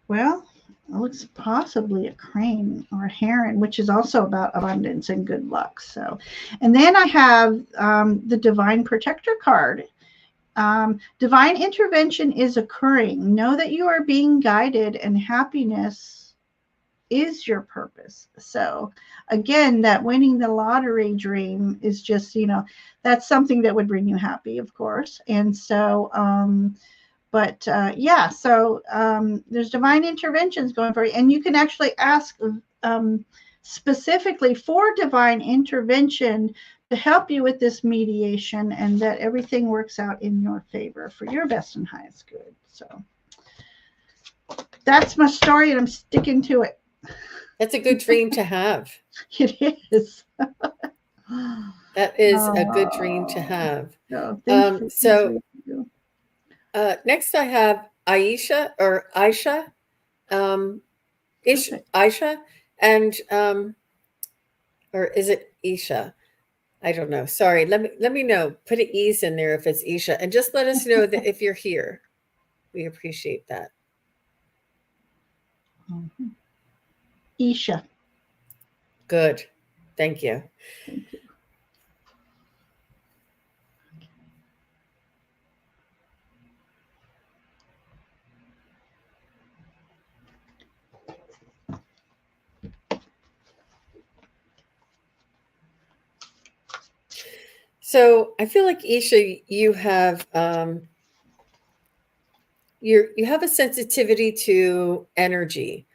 well, it looks possibly a crane or a heron, which is also about abundance and good luck. So, and then I have the Divine Protector card. Divine intervention is occurring. Know that you are being guided, and happiness is your purpose. So again, that winning the lottery dream is just, that's something that would bring you happy, of course. And so, there's divine interventions going for you, and you can actually ask specifically for divine intervention to help you with this mediation, and that everything works out in your favor for your best and highest good. So that's my story, and I'm sticking to it. That's a good dream to have. It is. That is a good dream to have. Next I have Aisha or Aisha, Aisha, and or is it Isha? I don't know. Sorry. Let me know. Put an ease in there if it's Isha, and just let us know that if you're here. We appreciate that. Isha. Good. Thank you. Thank you. So I feel like Isha, you have you have a sensitivity to energy,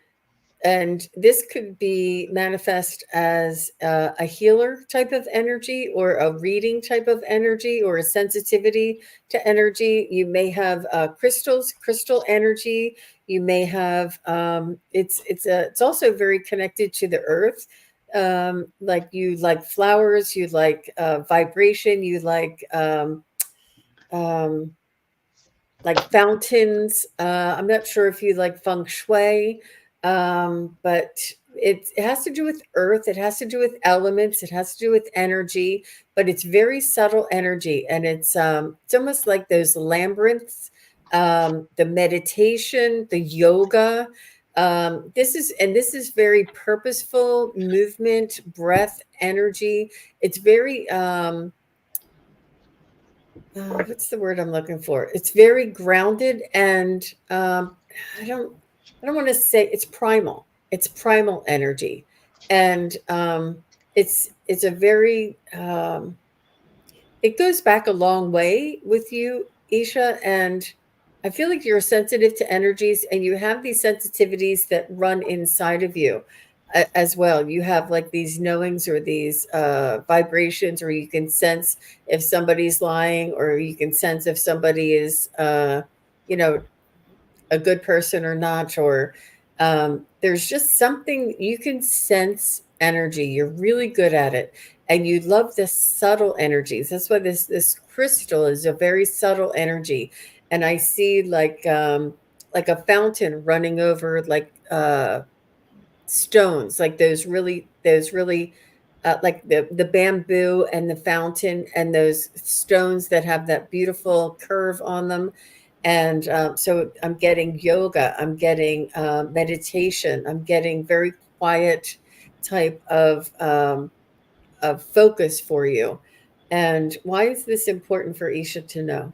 and this could be manifest as a healer type of energy, or a reading type of energy, or a sensitivity to energy. You may have crystal energy. You may have it's also very connected to the earth. Like you like flowers, you like vibration, you like fountains. I'm not sure if you like feng shui, but it has to do with earth. It has to do with elements. It has to do with energy, but it's very subtle energy, and it's almost like those labyrinths, the meditation, the yoga. This is very purposeful movement, breath, energy. It's very what's the word I'm looking for? It's very grounded, and I don't want to say it's primal. It's primal energy, and it's a very it goes back a long way with you, Isha, and I feel like you're sensitive to energies, and you have these sensitivities that run inside of you as well. You have like these knowings, or these vibrations, or you can sense if somebody's lying, or you can sense if somebody is, a good person or not, or there's just something you can sense energy. You're really good at it, and you love the subtle energies. That's why this crystal is a very subtle energy, and I see like a fountain running over like stones, like those really like the bamboo and the fountain and those stones that have that beautiful curve on them. And so I'm getting yoga, I'm getting meditation, I'm getting very quiet type of focus for you. And why is this important for Isha to know?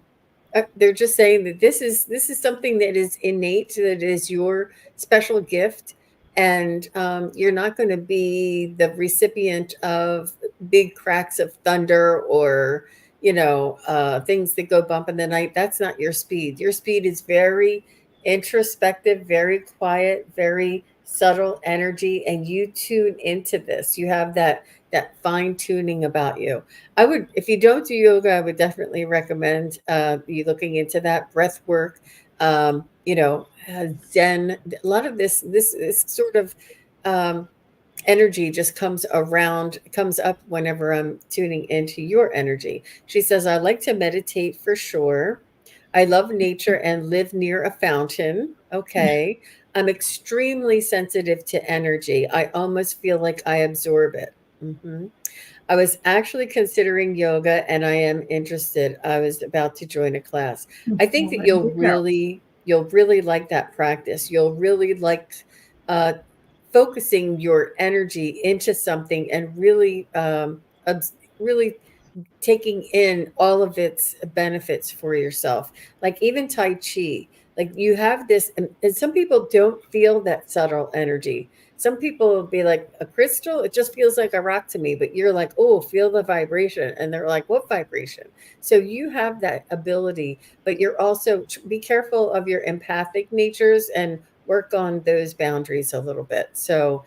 They're just saying that this is something that is innate, that is your special gift, and you're not going to be the recipient of big cracks of thunder or things that go bump in the night. That's not your speed. Your speed is very introspective, very quiet, very subtle energy, and you tune into this. You have that fine tuning about you. I would, if you don't do yoga, I would definitely recommend you looking into that breath work. Zen. A lot of this sort of um, energy just comes up whenever I'm tuning into your energy. She says, I like to meditate for sure. I love nature and live near a fountain. Okay. I'm extremely sensitive to energy. I almost feel like I absorb it. Mhm. I was actually considering yoga and I am interested. I was about to join a class. I think Well, that there you go. you'll really like that practice. You'll really like uh, focusing your energy into something and really taking in all of its benefits for yourself. Like even Tai Chi, like you have this, and some people don't feel that subtle energy. Some people will be like, a crystal, it just feels like a rock to me, but you're like, oh, feel the vibration. And they're like, what vibration? So you have that ability, but you're also, be careful of your empathic natures and work on those boundaries a little bit. So,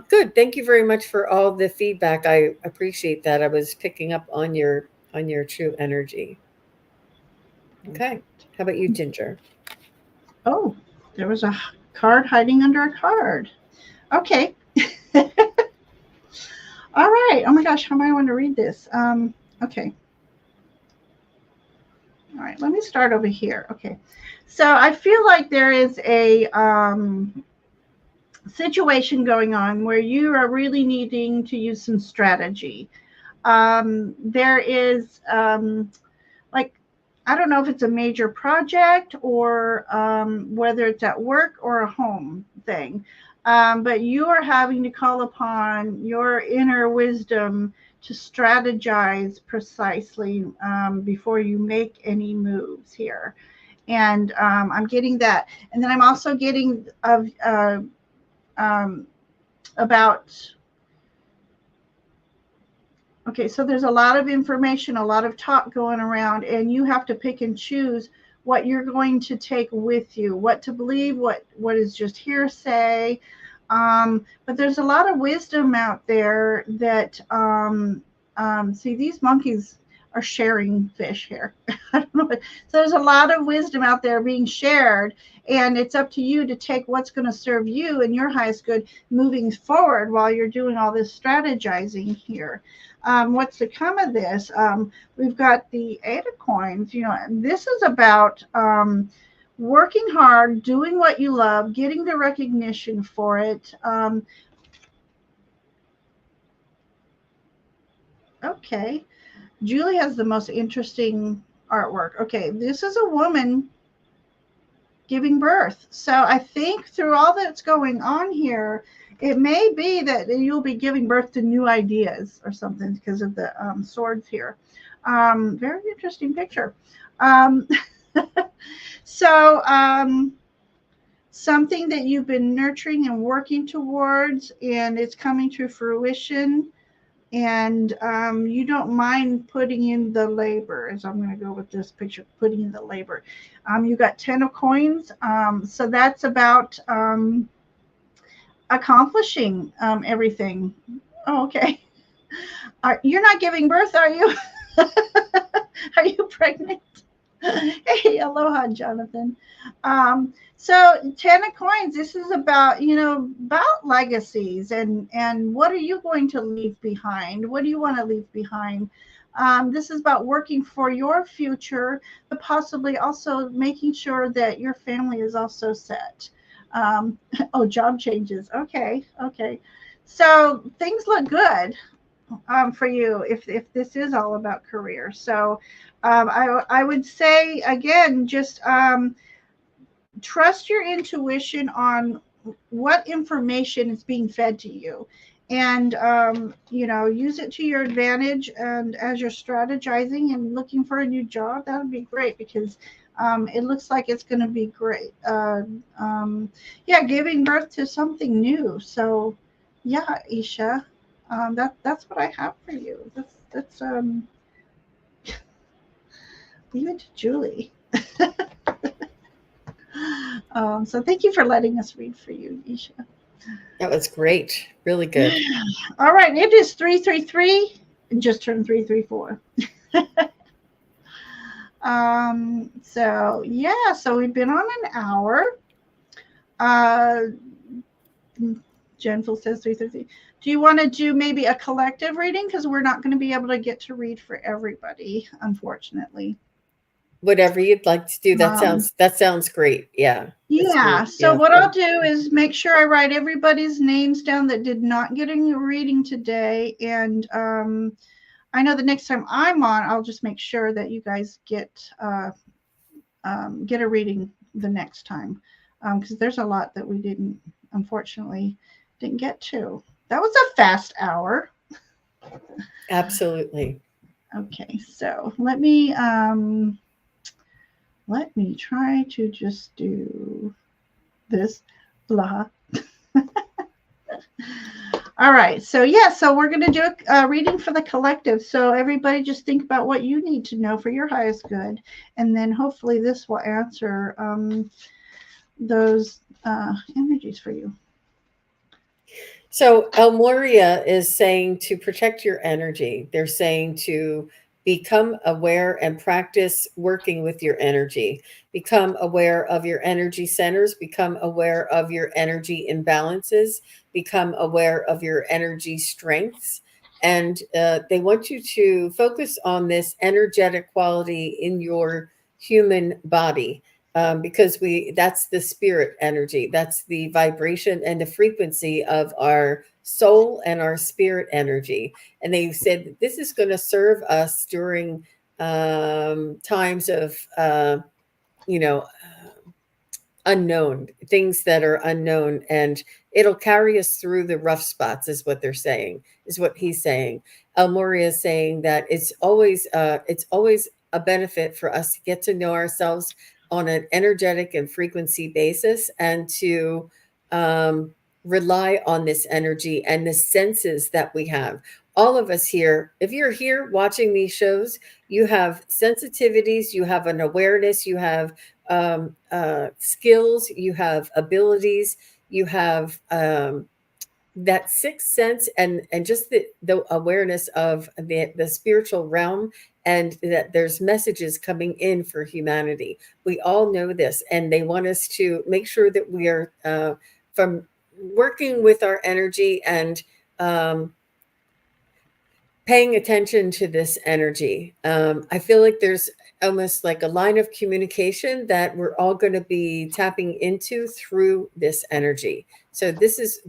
good. Thank you very much for all the feedback. I appreciate that. I was picking up on your true energy. Okay. Perfect. How about you, Ginger? Oh, there was a card hiding under a card. Okay. All right. Oh my gosh, how am I going to read this? Okay. All right. Let me start over here. Okay. So I feel like there is a situation going on where you are really needing to use some strategy. There is like, I don't know if it's a major project or whether it's at work or a home thing, but you are having to call upon your inner wisdom to strategize precisely before you make any moves here. And I'm getting that. And then I'm also getting um, about, okay, so there's a lot of information, a lot of talk going around, and you have to pick and choose what you're going to take with you, what to believe, what is just hearsay. But there's a lot of wisdom out there that, see, these monkeys are sharing fish here. I don't know. So there's a lot of wisdom out there being shared, and it's up to you to take what's going to serve you and your highest good moving forward while you're doing all this strategizing here. What's to come of this? We've got the Eight of Coins. This is about working hard, doing what you love, getting the recognition for it. Okay. Julie has the most interesting artwork. Okay, this is a woman giving birth. So I think through all that's going on here, it may be that you'll be giving birth to new ideas or something because of the swords here. Very interesting picture. Um, so something that you've been nurturing and working towards, and it's coming to fruition. And you don't mind putting in the labor, as I'm going to go with this picture, putting in the labor. You got 10 of coins. So that's about accomplishing everything. Oh, okay. You're not giving birth, are you? Are you pregnant? Hey, aloha, Jonathan. So 10 of coins, this is about, about legacies and what are you going to leave behind? What do you want to leave behind? This is about working for your future, but possibly also making sure that your family is also set. Oh, job changes. Okay. Okay. So things look good for you if this is all about career. So I would say, again, just trust your intuition on what information is being fed to you, and use it to your advantage. And as you're strategizing and looking for a new job, that would be great, because it looks like it's going to be great. Yeah, giving birth to something new. So yeah, Isha, that's what I have for you. That's leave it to Julie. So thank you for letting us read for you, Isha. That was great. Really good. All right, it is 333 and just turned 334. So yeah, so we've been on an hour. Gentle says 333. Do you want to do maybe a collective reading? Because we're not going to be able to get to read for everybody, unfortunately. Whatever you'd like to do. That sounds great. Yeah. Yeah. Great. So Yeah. what I'll do is make sure I write everybody's names down that did not get a reading today. And I know the next time I'm on, I'll just make sure that you guys get a reading the next time. Because there's a lot that we unfortunately didn't get to. That was a fast hour. Absolutely. Okay. So let me try to just do this. Blah. All right. So yeah, so we're going to do a reading for the collective. So everybody just think about what you need to know for your highest good. And then hopefully this will answer those energies for you. So El Moria is saying to protect your energy. They're saying to become aware and practice working with your energy. Become aware of your energy centers. Become aware of your energy imbalances. Become aware of your energy strengths. And they want you to focus on this energetic quality in your human body. Because that's the spirit energy, that's the vibration and the frequency of our soul and our spirit energy. And they said that this is going to serve us during times of unknown things that are unknown, and it'll carry us through the rough spots, is what they're saying, is what he's saying. El Moria is saying that it's always a benefit for us to get to know ourselves on an energetic and frequency basis, and to rely on this energy and the senses that we have. All of us here, if you're here watching these shows, you have sensitivities, you have an awareness, you have skills, you have abilities, you have that sixth sense, and just the awareness of the spiritual realm, and that there's messages coming in for humanity. We all know this, and they want us to make sure that we are from working with our energy and paying attention to this energy. I feel like there's almost like a line of communication that we're all going to be tapping into through this energy. So this is,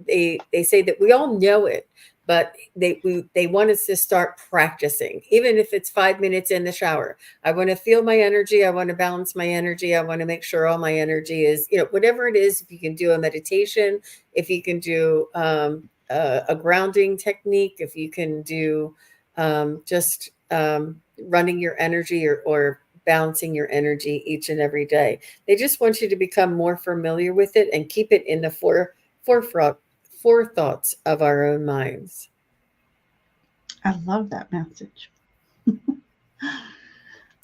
they say that we all know it, but they want us to start practicing, even if it's 5 minutes in the shower. I want to feel my energy. I want to balance my energy. I want to make sure all my energy is, whatever it is. If you can do a meditation, if you can do a grounding technique, if you can do just running your energy, or balancing your energy each and every day. They just want you to become more familiar with it and keep it in the forethoughts of our own minds. I love that message.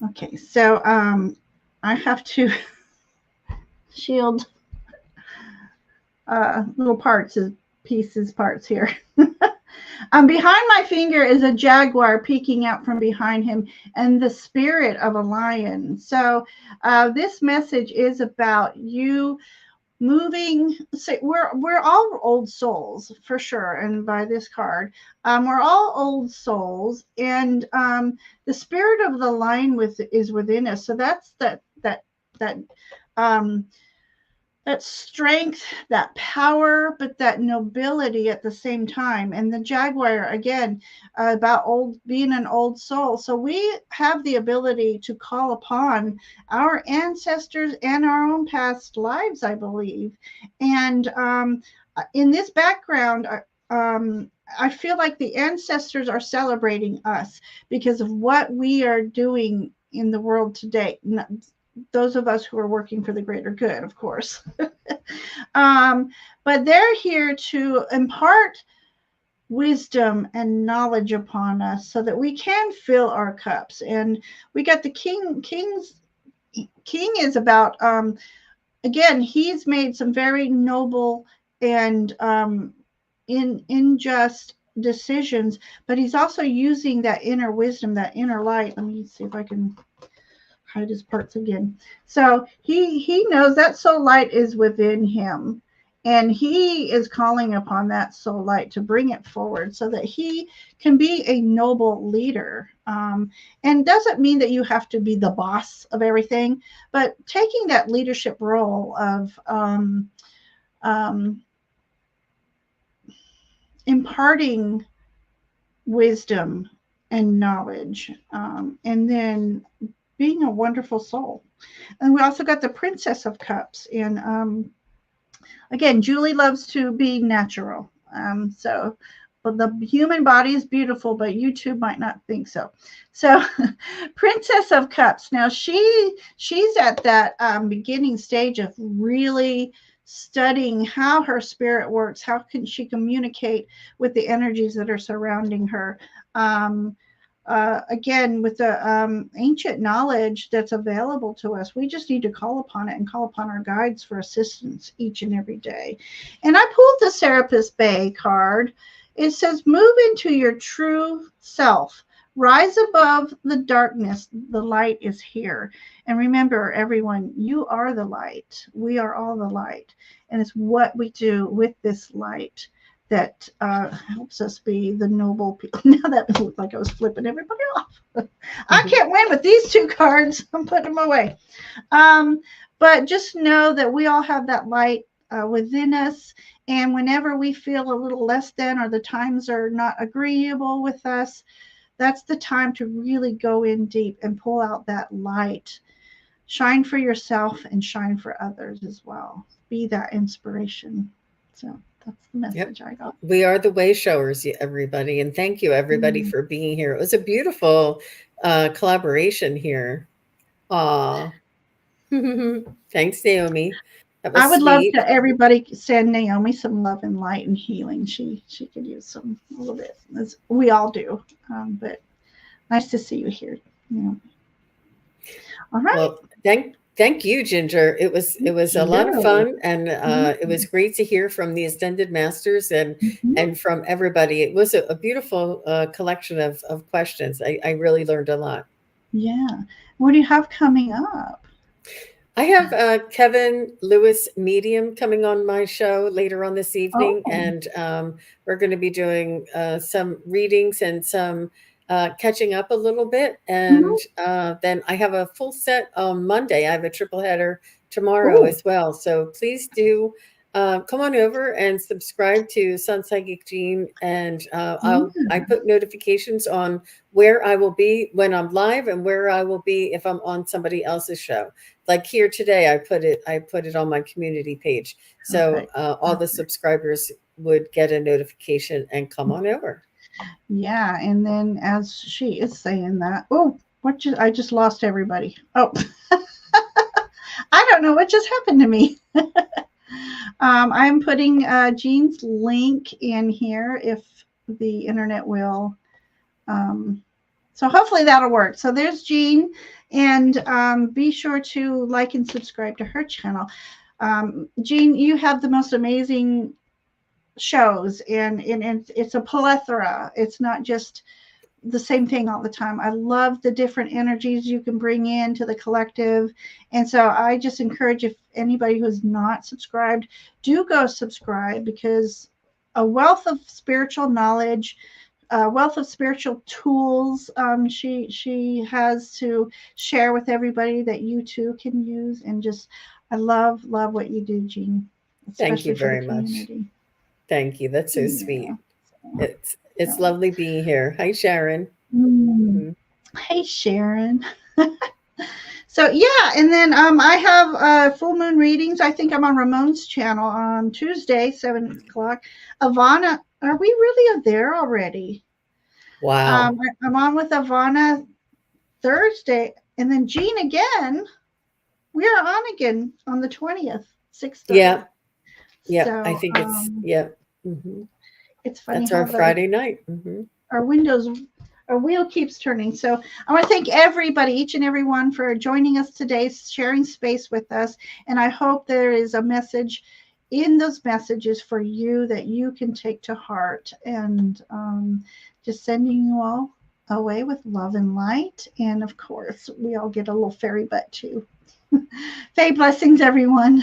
Okay, so I have to shield little parts here. Behind my finger is a jaguar peeking out from behind him, and the spirit of a lion. So this message is about you moving. So we're all old souls for sure, and by this card, we're all old souls, and the spirit of the lion is within us. So that's that that strength, that power, but that nobility at the same time. And the Jaguar, again, about being an old soul. So we have the ability to call upon our ancestors and our own past lives, I believe. And in this background, I feel like the ancestors are celebrating us because of what we are doing in the world today. Those of us who are working for the greater good, of course. But they're here to impart wisdom and knowledge upon us so that we can fill our cups. And we got the king is about, again, he's made some very noble and unjust decisions, but he's also using that inner wisdom, that inner light. Let me see if I can hide his parts again. So he knows that soul light is within him, and he is calling upon that soul light to bring it forward so that he can be a noble leader. And doesn't mean that you have to be the boss of everything, but taking that leadership role of imparting wisdom and knowledge, and then being a wonderful soul. And we also got the Princess of Cups. And again, Julie loves to be natural. But the human body is beautiful, but you two might not think so. So Princess of Cups. Now she's at that beginning stage of really studying how her spirit works. How can she communicate with the energies that are surrounding her? Again, with the ancient knowledge that's available to us, we just need to call upon it and call upon our guides for assistance each and every day. And I pulled the Serapis Bay card. It says, move into your true self. Rise above the darkness. The light is here. And remember, everyone, you are the light. We are all the light. And it's what we do with this light that helps us be the noble people. Now that looked like I was flipping everybody off. I can't win with these two cards. I'm putting them away. But just know that we all have that light within us. And whenever we feel a little less than, or the times are not agreeable with us, that's the time to really go in deep and pull out that light. Shine for yourself and shine for others as well. Be that inspiration. So that's the message I got. We are the way showers, everybody. And thank you, everybody, for being here. It was a beautiful collaboration here. Aw. Thanks, Naomi. That was I would sweet. love to everybody send Naomi some love and light and healing. She could use some a little bit. As we all do. But nice to see you here. Yeah. All right. Well, thank you, Ginger. It was a lot of fun, and it was great to hear from the Ascended Masters and from everybody. It was a beautiful collection of questions. I really learned a lot. Yeah. What do you have coming up? I have Kevin Lewis Medium coming on my show later on this evening, and we're going to be doing some readings and some catching up a little bit. And then I have a full set on Monday. I have a triple header tomorrow as well. So please do come on over and subscribe to SunPsychic Jean, and I put notifications on where I will be when I'm live and where I will be if I'm on somebody else's show. Like here today, I put it on my community page, so all the subscribers would get a notification and come on over. Yeah, and then as she is saying that, I just lost everybody. I don't know what just happened to me. I'm putting Jean's link in here if the internet will. So hopefully that'll work. So there's Jean, and be sure to like and subscribe to her channel. Jean, you have the most amazing shows, and it's a plethora. It's not just the same thing all the time. I love the different energies you can bring into the collective. And so I just encourage, if anybody who's not subscribed, do go subscribe, because a wealth of spiritual knowledge, a wealth of spiritual tools she has to share with everybody that you too can use. And just I love what you do, Jean, Thank you especially for the very much. community. Thank you. That's so Yeah. sweet. It's lovely being here. Hi, Sharon. Mm. Mhm. Hey, Sharon. So yeah, and then I have full moon readings. I think I'm on Ramon's channel on Tuesday, 7 o'clock. Ivana, are we really there already? Wow. I'm on with Ivana Thursday, and then Jean again. We are on again on the 20th, 6:30. Yeah. Yeah. I So think yeah. it's funny That's our how the Friday night. our windows our wheel keeps turning. So I want to thank everybody, each and every one, for joining us today, sharing space with us. And I hope there is a message in those messages for you that you can take to heart. And just sending you all away with love and light. And of course, we all get a little fairy butt too. Faye blessings, everyone.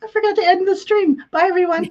I forgot to end the stream. Bye, everyone.